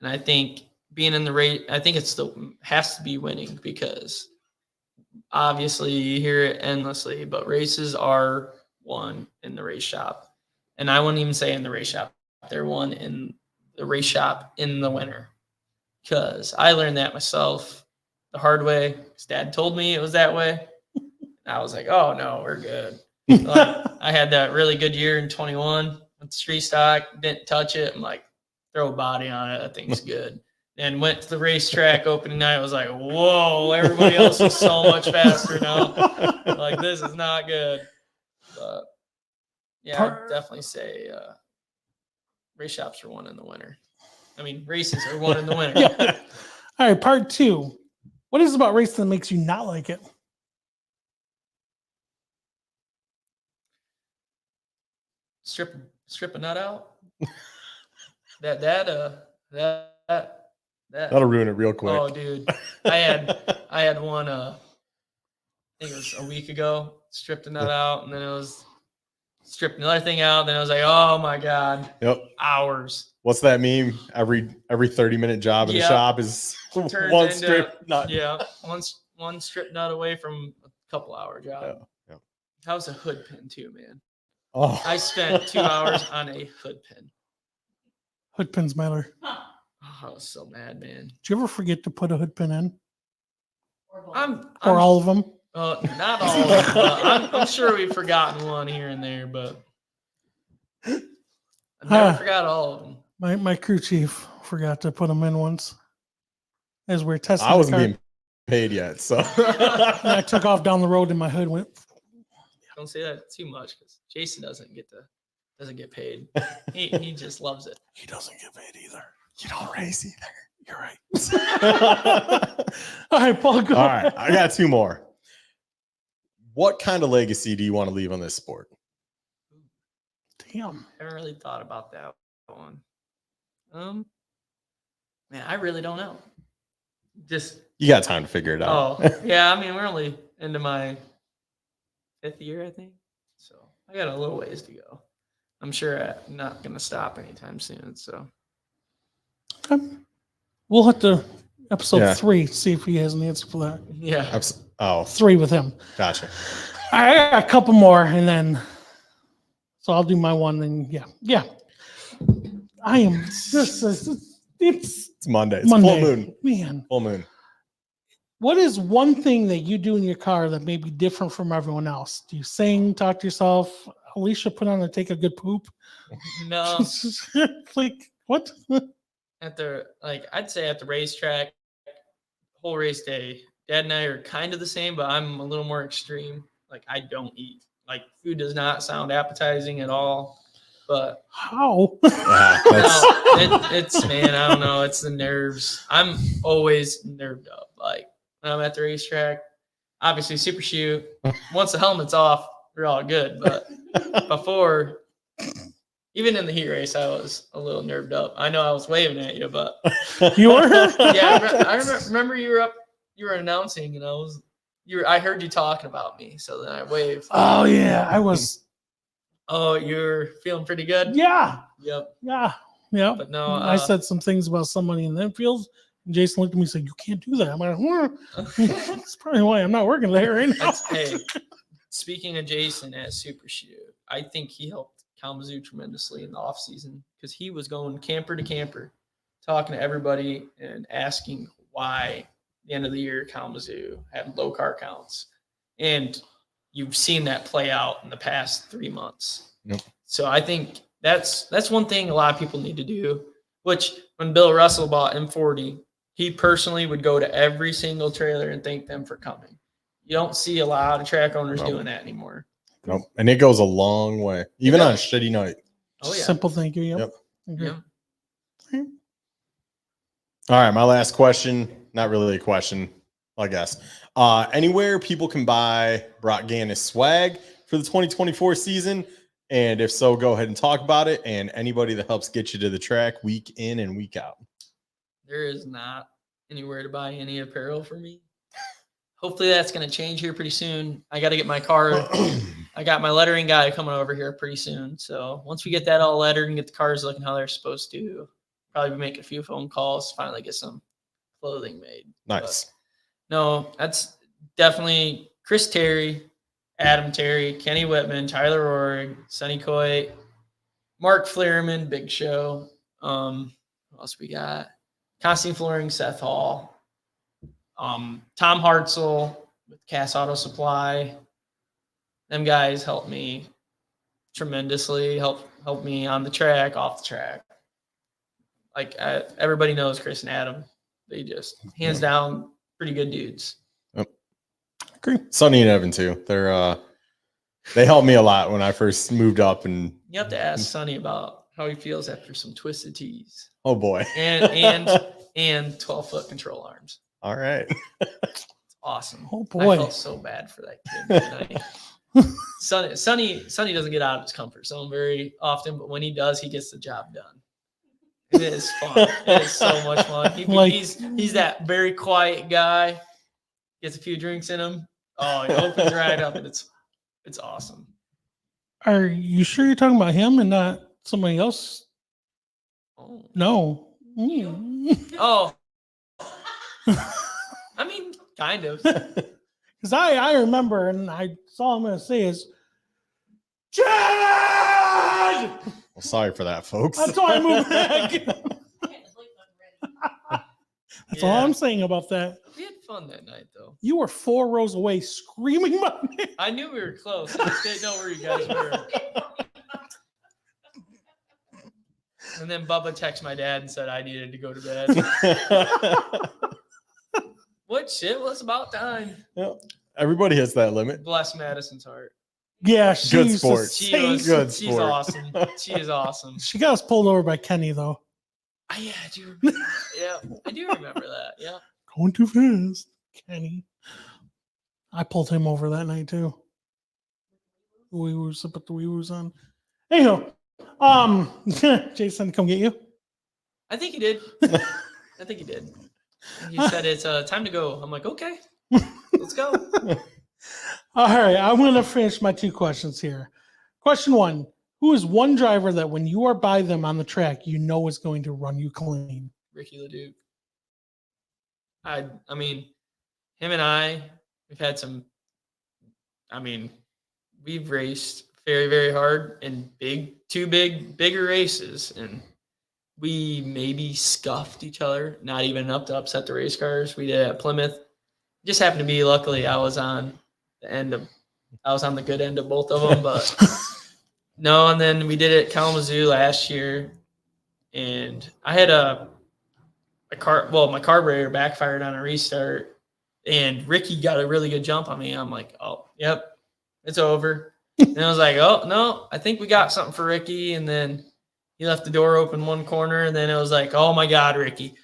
And I think being in the race, I think has to be winning because obviously you hear it endlessly, but races are won in the race shop. And I wouldn't even say in the race shop. They're won in the race shop in the winter. Because I learned that myself the hard way. His dad told me it was that way. I was like, oh, no, we're good. I had that really good year in 21 with street stock, didn't touch it. I'm like, throw a body on it. That thing's good. And went to the racetrack opening night. I was like, whoa, everybody else is so much faster now. Like, this is not good. But, yeah, I'd definitely say race shops are won in the winter. I mean, races are won in the winter.
Yeah. All right, part 2. What is it about racing that makes you not like it?
Strip a nut out. That'll
ruin it real quick.
Oh, dude, I had one. I think it was a week ago. Stripped a nut out, and then it was stripped another thing out. And then I was like, oh my god.
Yep.
Hours.
What's that meme? Every 30-minute job in the shop is
Turned
one
into-
strip nut.
Yeah, one strip nut away from a couple hour job.
Yeah, yeah.
That was a hood pin too, man.
Oh,
I spent 2 hours on a hood pin.
Hood pins matter.
Oh, I was so mad, man.
Did you ever forget to put a hood pin in?
I'm
Or all of them?
not all of them. But I'm sure we've forgotten one here and there, but I never forgot all of them.
My crew chief forgot to put them in once as we were testing.
I
the
wasn't
car.
being paid yet, so
And I took off down the road and my hood went.
Don't say that too much because Jason doesn't get paid. He just loves it.
He doesn't get paid either.
you don't race either.
You're right. All right, Paul, go
All right,
ahead.
I got two more. What kind of legacy do you want to leave on this sport?
Damn.
I haven't really thought about that one. Man, I really don't know. Just
You got time to figure it out.
yeah. I mean, we're only into my 5th year, I think. So I got a little ways to go. I'm sure I'm not gonna stop anytime soon. So
Okay. We'll hit the episode
Yeah.
3, see if he has an answer for that.
yeah.
Oh,
3 with him.
gotcha.
I got a couple more, and then so I'll do my one. Then yeah. I am just it's
It's Monday. It's
Monday.
full moon.
Man,
Full moon.
what is one thing that you do in your car that may be different from everyone else? Do you sing, talk to yourself? Alicia put on a take a good poop.
No,
Like what?
I'd say at the racetrack, whole race day, Dad and I are kind of the same, but I'm a little more extreme. Like I don't eat. Like food does not sound appetizing at all. But
How?
Yeah, that's,
it's man, I don't know. It's the nerves. I'm always nerved up. Like when I'm at the racetrack, obviously super shoot. Once the helmet's off, we're all good. But before, even in the heat race, I was a little nerved up. I know I was waving at you, but
You were?
yeah, I remember you were up. You were announcing, and I heard you talking about me. So then I waved.
Oh yeah, I was.
Oh, you're feeling pretty good.
Yeah,
Yep.
yeah.
But no,
I said some things about somebody in the infield, and Jason looked at me and said, "You can't do that." I'm like, that's probably why I'm not working there right now.
Hey, speaking of Jason at Super Shoot, I think he helped Kalamazoo tremendously in the off season because he was going camper to camper, talking to everybody and asking why the end of the year Kalamazoo had low car counts, and you've seen that play out in the past 3 months.
Yep.
So I think that's one thing a lot of people need to do. Which when Bill Russell bought M40, he personally would go to every single trailer and thank them for coming. You don't see a lot of track owners doing that anymore.
nope. And it goes a long way, even on a shitty night.
Oh yeah.
Simple thank you. Yep.
Yep.
Agree.
Yeah.
All right, my last question. Not really a question, I guess. Anywhere people can buy Brock Ganus swag for the 2024 season? And if so, go ahead and talk about it. And anybody that helps get you to the track week in and week out.
There is not anywhere to buy any apparel for me. Hopefully that's going to change here pretty soon. I got to get my car. I got my lettering guy coming over here pretty soon. So once we get that all lettered and get the cars looking how they're supposed to, probably make a few phone calls, finally get some clothing made.
Nice.
But no, that's definitely Chris Terry, Adam Terry, Kenny Whitman, Tyler Rohrig, Sonny Coit, Mark Fleerman, Big Show. What else we got? Constantine Flooring, Seth Hall, Tom Hartzell with Cass Auto Supply. Them guys helped me tremendously. Help me on the track, off the track. Like everybody knows Chris and Adam. They just hands down pretty good dudes.
Agree. Sonny and Evan too. They helped me a lot when I first moved up, and
You have to ask Sonny about how he feels after some twisted tees
oh boy.
and 12-foot control arms.
All right.
It's awesome.
Oh boy.
I felt so bad for that kid tonight. Sonny doesn't get out of his comfort zone very often, but when he does, he gets the job done. It is fun. It is so much fun. He's that very quiet guy. Gets a few drinks in him. Oh, he opens right up, and it's awesome.
Are you sure you're talking about him and not somebody else?
Oh.
No.
Oh. I mean, Kind of.
Because I remember, and that's all I'm going to say is, Chad!
Well, sorry for that, folks.
That's why I moved back. That's all
Yeah.
I'm saying about that.
We had fun that night, though.
You were 4 rows away screaming my name.
I knew we were close. I just didn't know where you guys were. And then Bubba texted my dad and said I needed to go to bed. What shit was about time.
Yep. Everybody hits that limit.
Bless Madison's heart.
Yeah, she
Good
used to
sport.
say-
Good
She's
sport.
awesome. She is awesome.
She got us pulled over by Kenny, though.
Yeah, I do remember. Yeah, I do remember that. Yeah.
Going too fast, Kenny. I pulled him over that night, too. We were put the wee woos on. Anyhow, Jason, come get you.
I think he did. I think he did. He said it's time to go. I'm like, okay, let's go.
All right, I'm going to finish my 2 questions here. Question 1, who is one driver that when you are by them on the track, you know is going to run you clean?
Ricky LeDuc. I mean, him and we've had some. I mean, we've raced very, very hard in bigger races, and we maybe scuffed each other. Not even enough to upset the race cars. We did it at Plymouth. Just happened to be luckily I was on the good end of both of them, but no. And then we did it at Kalamazoo last year, and I had my carburetor backfired on a restart, and Ricky got a really good jump on me. I'm like, oh, yep, it's over. And I was like, oh no, I think we got something for Ricky. And then he left the door open one corner, and then it was like, oh my God, Ricky.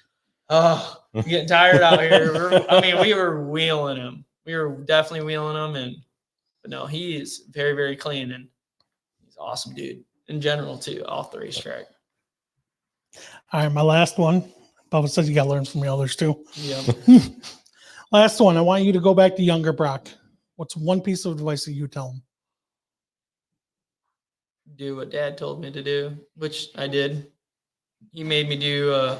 Oh, I'm getting tired out here. We were wheeling him. We were definitely wheeling him, but no, he is very, very clean, and he's an awesome dude in general too, off the racetrack.
All right, my last one. Bubba says you got to learn from the others, too.
Yeah.
Last one. I want you to go back to younger Brock. What's one piece of advice that you tell him?
Do what Dad told me to do, which I did. He made me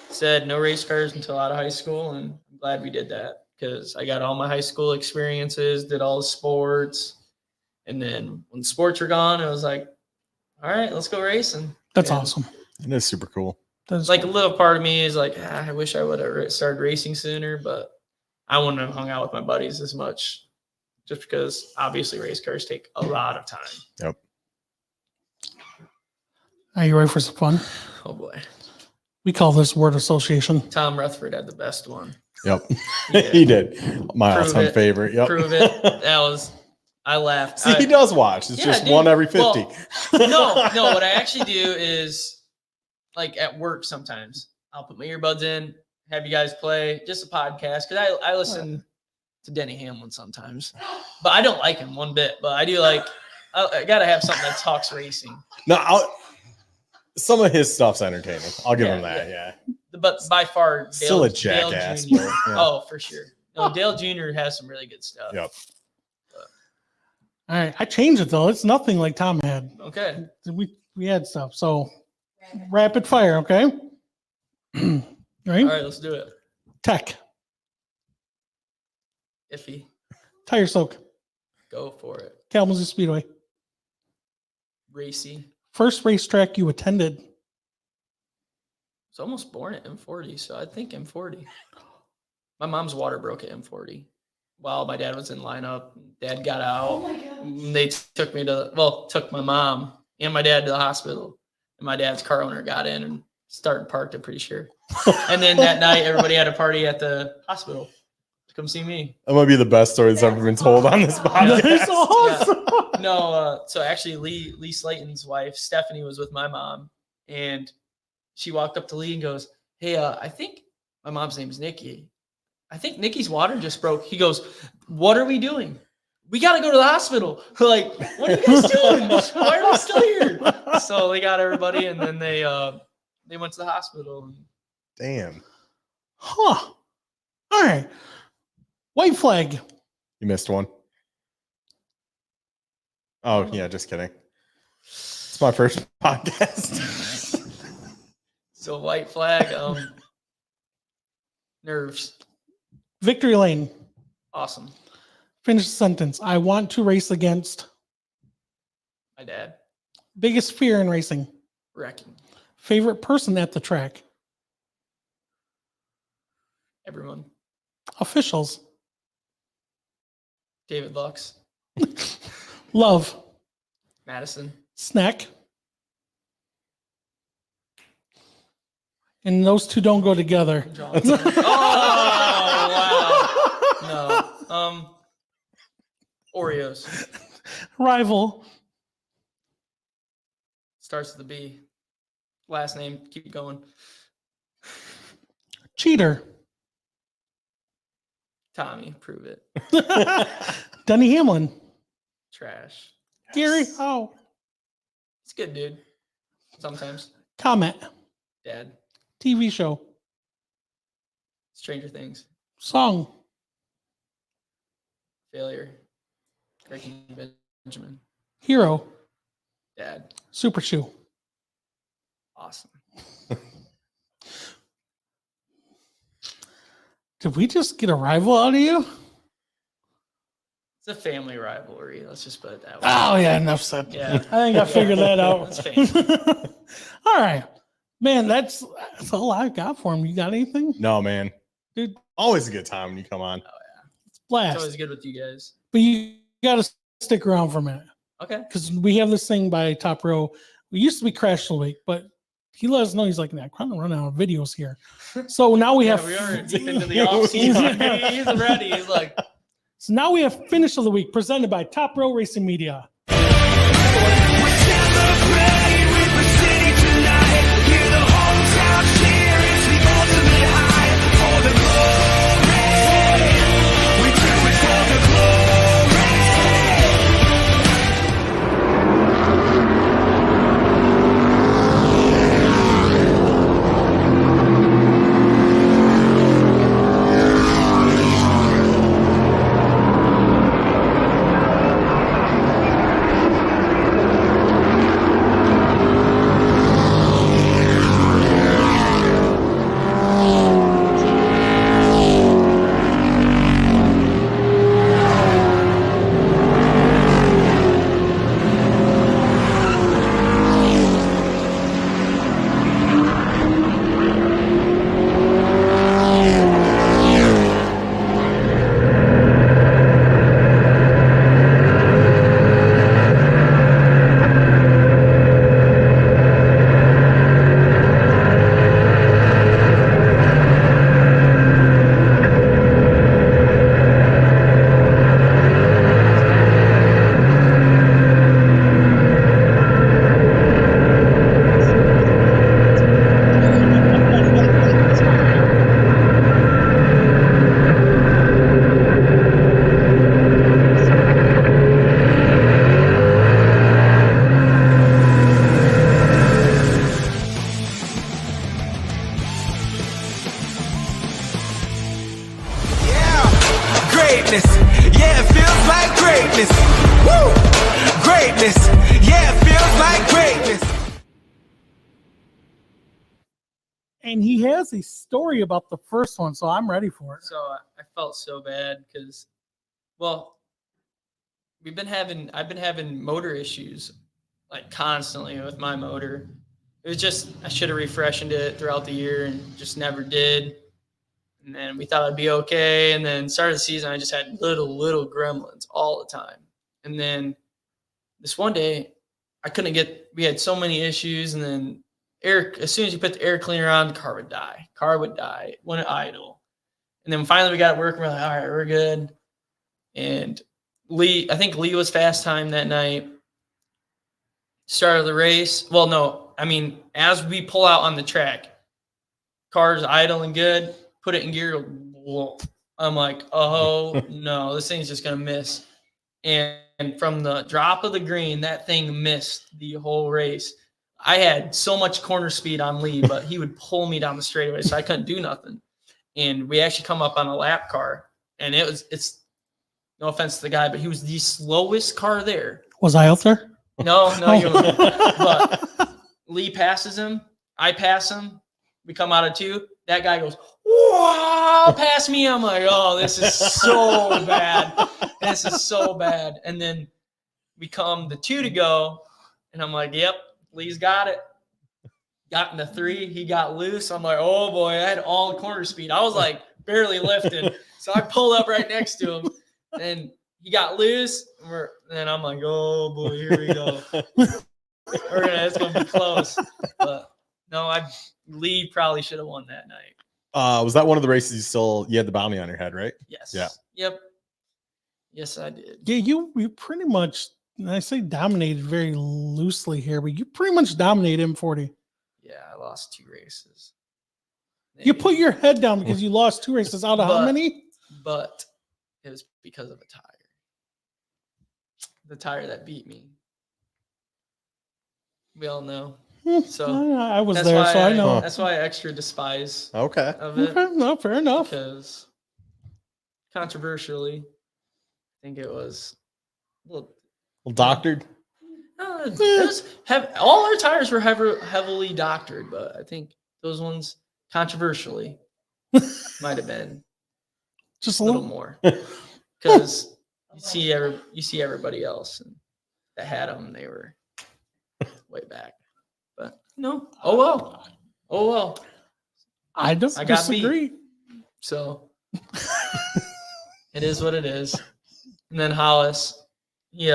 said no race cars until out of high school, and I'm glad we did that because I got all my high school experiences, did all the sports, and then when the sports were gone, it was like, all right, let's go racing.
That's
And
awesome.
It is super cool.
That's
like a little part of me is like, I wish I would have started racing sooner, but I wouldn't have hung out with my buddies as much just because obviously race cars take a lot of time.
Yep.
Are you ready for some fun?
Oh boy.
We call this word association.
Tom Rutherford had the best one.
Yep.
Yeah.
He did. My
Prove
all-time
it.
favorite. Yep.
Prove it. I laughed.
See, he does watch. It's
Yeah,
just
dude.
one every 50.
Well, no. What I actually do is like at work sometimes I'll put my earbuds in, have you guys play just a podcast because I listen to Denny Hamlin sometimes, but I don't like him one bit. But I do like I gotta have something that talks racing.
No, some of his stuff's entertaining. I'll give
Yeah,
him that. Yeah.
But by far,
Still a
Dale
jackass,
Jr.
but, yeah.
Oh, for sure. No, Dale Jr. has some really good stuff.
Yep.
All right. I changed it, though. It's nothing like Tom had.
Okay.
We had stuff. So rapid fire, okay? Right?
All right, let's do it.
Tech.
Iffy.
Tire soak.
Go for it.
Kalamazoo Speedway.
Racy.
First racetrack you attended.
Was almost born at M40, so I think M40. My mom's water broke at M40 while my dad was in lineup. Dad got out.
Oh my God.
They took my mom and my dad to the hospital. And my dad's car owner got in and started parked, I'm pretty sure. And then that night, everybody had a party at the hospital to come see me.
That might be the best story that's ever been told on this podcast.
That's awesome.
No, so actually Lee Slayton's wife, Stephanie, was with my mom, and she walked up to Lee and goes, hey, I think my mom's name is Nikki. I think Nikki's water just broke. He goes, what are we doing? We got to go to the hospital. Like, what are you guys doing? Why are we still here? So they got everybody, and then they went to the hospital.
Damn.
Huh. All right. White flag.
You missed one. Oh, yeah, just kidding. It's my first podcast.
So white flag, nerves.
Victory lane.
Awesome.
Finish the sentence. I want to race against.
My dad.
Biggest fear in racing.
Wrecking.
Favorite person at the track.
Everyone.
Officials.
David Lux.
Love.
Madison.
Snack. And those two don't go together.
Johnson. Oh, wow. No. Oreos.
Rival.
Starts with a B. Last name. Keep going.
Cheater.
Tommy. Prove it.
Denny Hamlin.
Trash.
Gary Howe.
It's good, dude. Sometimes.
Comment.
Dad.
TV show.
Stranger Things.
Song.
Failure. Breaking Benjamin.
Hero.
Dad.
Super Shoe.
Awesome.
Did we just get a rival out of you?
It's a family rivalry. Let's just put it that way.
Oh, yeah, enough said.
Yeah.
I think I figured that out.
That's family.
All right. Man, that's all I've got for him. You got anything?
No, man.
Dude,
Always a good time when you come on.
it's
It's
blast.
always good with you guys.
But you got to stick around for a minute
Okay.
because we have this thing by Top Row. We used to be Crash the Week, but he let us know. He's like, nah, I'm kind of running out of videos here. So now we have.
We are deep into the off season. He's ready. He's like,
So now we have Finish of the Week presented by Top Row Racing Media.
Greatness, yeah, it feels like greatness. Woo! Greatness, yeah, it feels like greatness.
And he has a story about the first one, so I'm ready for it.
so I felt so bad because, well, I've been having motor issues like constantly with my motor. It was just, I should have refreshened it throughout the year and just never did. And then we thought I'd be okay. And then started the season, I just had little gremlins all the time. And then this one day, we had so many issues. And then as soon as you put the air cleaner on, the car would die. Wouldn't idle. And then finally we got it working. We're like, all right, we're good. And I think Lee was fast time that night. Started the race. Well, no, I mean, as we pull out on the track, car's idling good. Put it in gear. Whoa. I'm like, oh no, this thing's just gonna miss. And from the drop of the green, that thing missed the whole race. I had so much corner speed on Lee, but he would pull me down the straightaway, so I couldn't do nothing. And we actually come up on a lap car, and it's no offense to the guy, but he was the slowest car there.
Was I out there?
No, you weren't. But Lee passes him. I pass him. We come out of two. That guy goes, woo! whoa, past me. I'm like, oh, this is so bad. This is so bad. And then we come the 2 to go, and I'm like, yep, Lee's got it. Got in the 3, he got loose. I'm like, oh boy, I had all corner speed. I was like barely lifting. So I pulled up right next to him, and he got loose. And I'm like, oh boy, here we go. It's gonna be close. But no, Lee probably should have won that night.
Was that one of the races you had the bounty on your head, right?
Yes.
Yeah.
Yep. Yes, I did.
Yeah, you pretty much, and I say dominated very loosely here, but you pretty much dominated M40.
Yeah, I lost 2 races.
You put your head down because you lost 2 races out of how many?
But it was because of a tire. The tire that beat me. We all know. So
I was there, so I know.
That's why I extra despise
Okay.
of it.
Okay, no, fair enough.
Because controversially, I think it was
Well, doctored.
All our tires were heavily doctored, but I think those ones controversially might have been
just
a little more, because you see everybody else and that had them, they were way back. But no, oh well.
I don't disagree.
So it is what it is. And then Hollis, he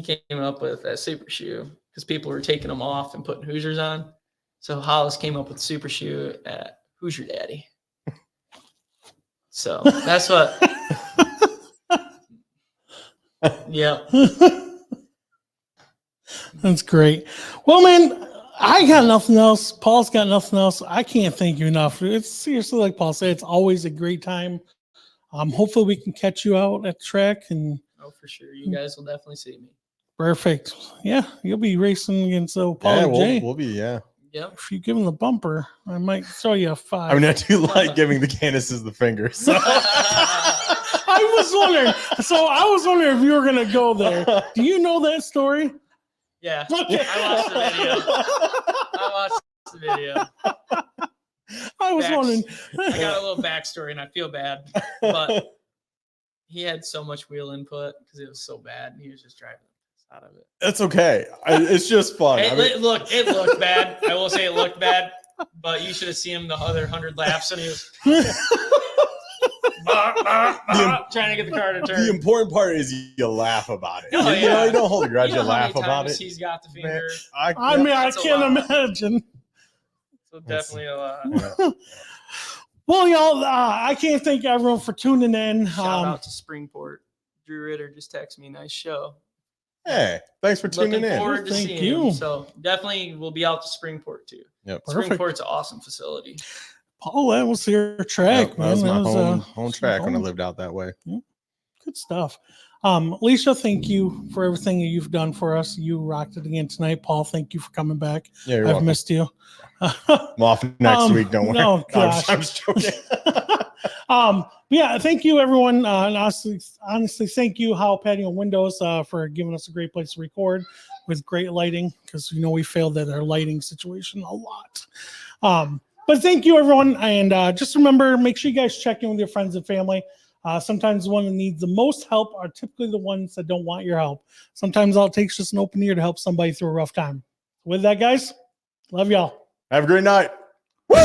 came up with that super shoe because people were taking them off and putting Hoosiers on. So Hollis came up with super shoe at Hoosier Daddy. So that's what. Yeah.
That's great. Well, man, I got nothing else. Paul's got nothing else. I can't thank you enough. It's seriously, like Paul said, it's always a great time. Hopefully we can catch you out at the track. And
oh, for sure. You guys will definitely see me.
Perfect. Yeah, you'll be racing against Paul and Jay.
We'll be,
Yep.
If you give him the bumper, I might throw you a 5.
I mean, I do like giving the Ganuses the finger. So.
I was wondering if you were going to go there. Do you know that story?
Yeah. I watched the video.
I was wondering.
I got a little backstory, and I feel bad, but he had so much wheel input because it was so bad, and he was just driving out of it.
That's okay. It's just fun.
It looked bad. I will say it looked bad, but you should have seen him the other 100 laps, and he was trying to get the car to turn.
The important part is you laugh about it.
Oh,
you know, you don't hold a grudge. You laugh
how many
about
times
it.
He's got the finger.
I can't imagine.
So definitely a lot.
Well, y'all, I can't thank everyone for tuning in.
Shout out to Springport. Drew Ritter just texted me, nice show.
Hey, thanks for tuning
Looking
in.
forward to
Thank
seeing
you.
him. So definitely we'll be out to Springport too.
Yep.
Springport's an awesome facility.
Paul, that was your track,
Yep,
man.
that was my
That was,
home track when I lived out that way.
Good stuff. Alicia, thank you for everything that you've done for us. You rocked it again tonight. Paul, thank you for coming back.
Yeah, you're
I've
welcome.
missed you.
I'm off next week. Don't worry.
No, gosh.
I'm just joking.
Yeah, thank you, everyone. And honestly, thank you, Howe Patio Windows, for giving us a great place to record with great lighting, because we failed at our lighting situation a lot. But thank you, everyone. And just remember, make sure you guys check in with your friends and family. Sometimes the one that needs the most help are typically the ones that don't want your help. Sometimes all it takes is just an open ear to help somebody through a rough time. With that, guys, love y'all.
Have a great night. Woo!